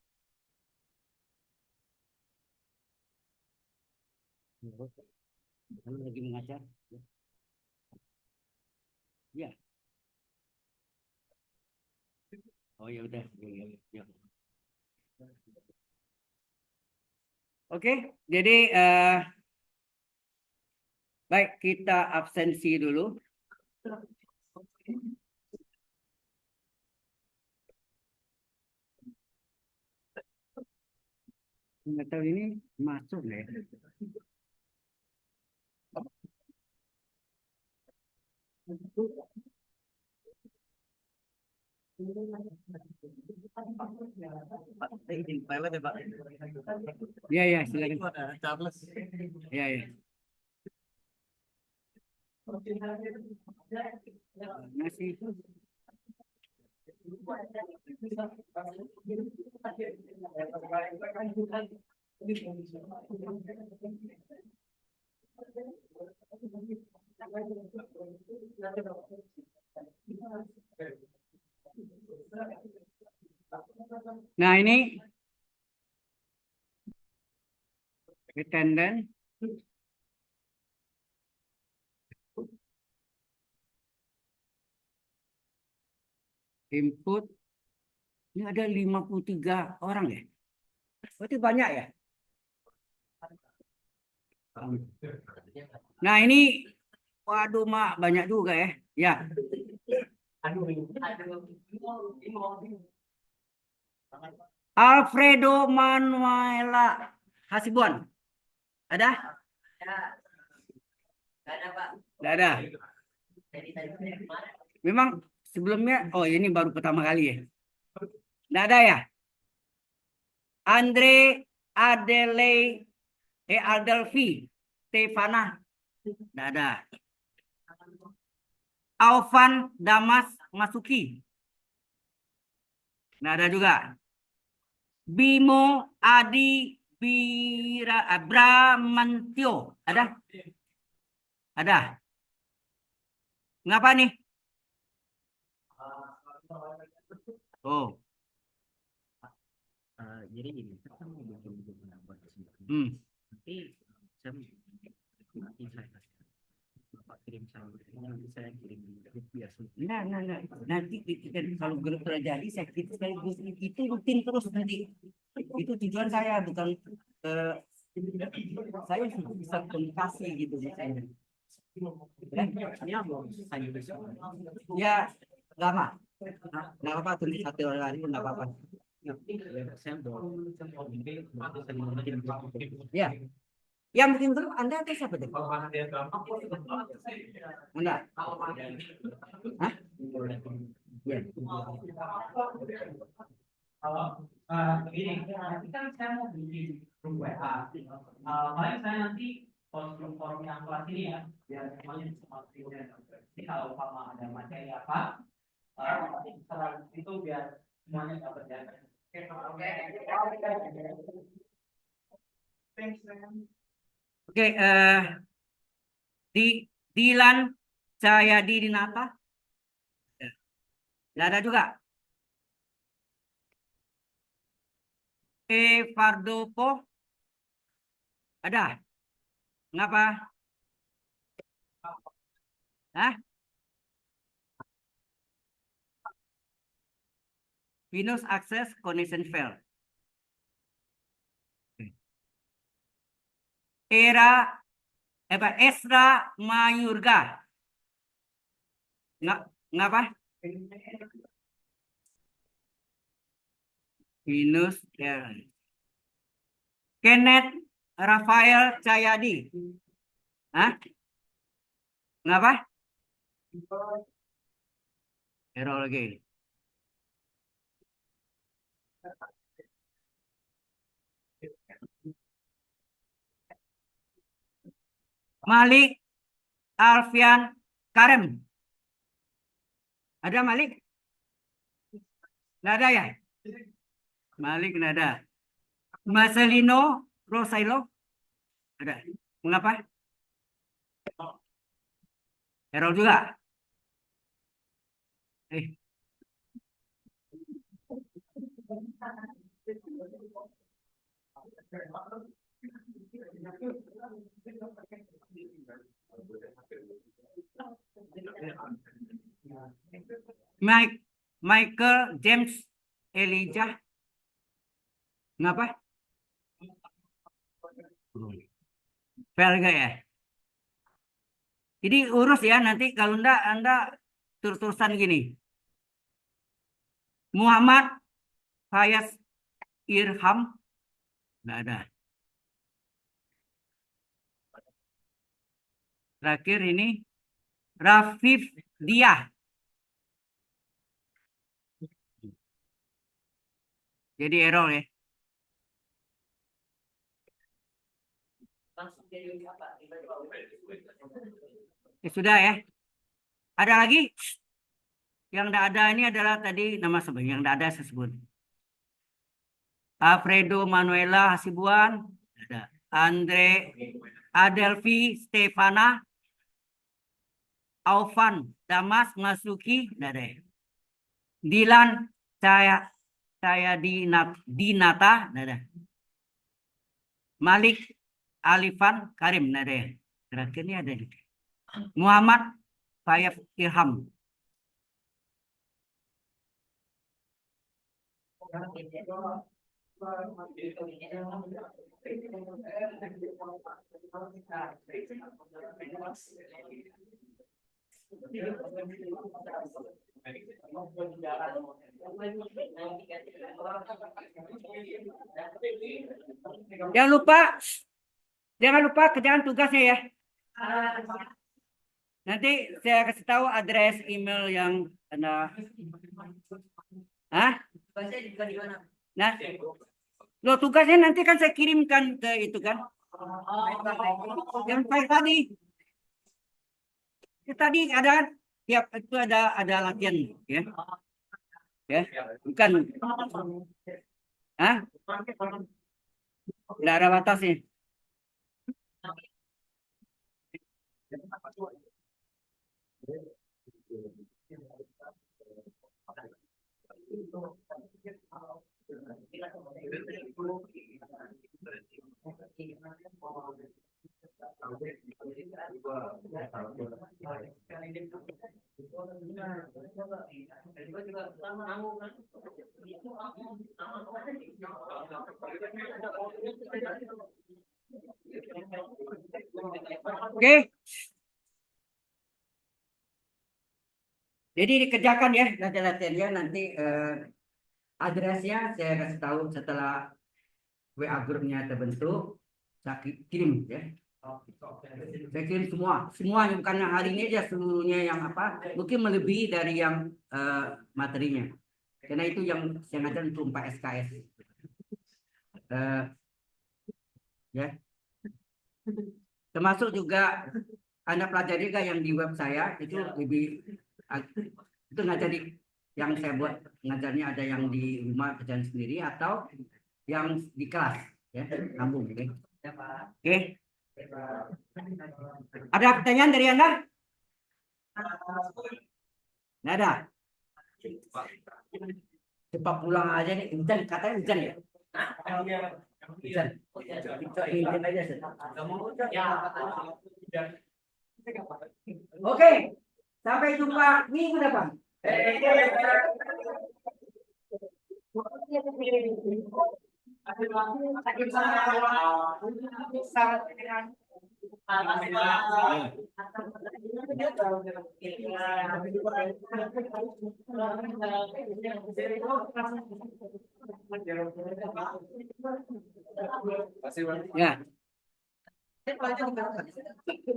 A: Lagi mengajar. Ya. Oh ya udah. Ya. Oke, jadi baik kita absensi dulu. Nggak tahu ini masuk ya. Izin pilot ya Pak. Iya ya silakan. Charles. Iya ya. Masih. Nah ini attendant, input. Ini ada 53 orang ya. Berarti banyak ya. Nah ini, waduh mak banyak juga ya. Ya. Alfredo Manuela Hasibuan. Ada? Tidak ada. Memang sebelumnya, oh ini baru pertama kali ya. Tidak ada ya? Andre Adelvi Stefana. Tidak ada. Alvan Damas Masuki. Tidak ada juga. Bimo Adi Bramantio. Ada? Ada. Ngapa nih? Oh.
C: Jadi gini, saya kan mau bikin pendapat
A: Hmm.
C: nanti saya nanti saya kasih bapak kirim saya nanti saya kirim di grup biasa.
A: Nah. Nanti kalau grup terjadi, kita sekaligus itu rutin terus nanti. Itu tujuan saya, bukan saya bisa komunikasi gitu misalnya.
C: Ini mau saya besok.
A: Ya, lama. Nggak apa-apa, tulis satu hari pun nggak apa-apa.
C: Saya mau nanti saya mau bikin grup.
A: Ya. Yang bikin grup Anda atau siapa deh? Anda? Hah? Ya.
D: Begini, nanti kan saya mau bikin grup WA. Paling saya nanti post forum yang kelas ini ya, biar semuanya bisa masuk. Jadi kalau umpama ada materi apa, setelah itu biar semuanya dapat ya.
A: Oke, Dilan Cahyadi Dinata. Nggak ada juga. Fardopo. Ada. Ngapa? Hah? Venus Access Connection Fail. Esra Mayurga. Ngapa? Venus ya. Kenneth Rafael Cahyadi. Hah? Ngapa? Error lagi. Malik Alfian Karem. Ada Malik? Nggak ada ya? Malik nggak ada. Marcelino Rosailo? Ada. Mengapa? Error juga. Michael James Elijah. Ngapa? Fail gak ya? Jadi urus ya, nanti kalau enggak Anda terus-terusan gini. Muhammad Fayaz Irham. Nggak ada. Terakhir ini Rafif Dia. Jadi error ya. Sudah ya. Ada lagi? Yang tidak ada ini adalah tadi nama sebut. Yang tidak ada saya sebut. Alfredo Manuela Hasibuan. Ada. Andre Adelvi Stefana. Alvan Damas Masuki. Tidak ada ya. Dilan Dinata. Tidak ada. Malik Alifan Karim, nah deh. Terakhir ini ada juga. Muhammad Fayaf Ilham. Jangan lupa kerjaan tugasnya ya. Nanti saya kasih tahu address email yang Anda. Hah? Nah, lo tugasnya nanti kan saya kirimkan ke itu kan. Yang file tadi. Tadi ada tiap itu ada latihan ya. Ya, bukan. Hah? Tidak ada batasnya. Oke. Jadi dikerjakan ya latihan-latihannya nanti addressnya saya kasih tahu setelah WA grupnya terbentuk, saya kirim ya. Saya kirim semuanya bukan yang hari ini aja, seluruhnya yang apa, mungkin melebihi dari yang materinya. Karena itu yang saya ngajar untuk 4 SKS. Ya. Termasuk juga Anda pelajari juga yang di web saya itu lebih itu ngajari yang saya buat ngajarnya ada yang di rumah kerjaan sendiri atau yang di kelas ya, sambung oke. Oke. Ada pertanyaan dari Anda? Nggak ada. Cepat pulang aja nih, hujan katanya hujan ya. Hujan. Hujan aja. Oke, sampai jumpa minggu depan. Ya.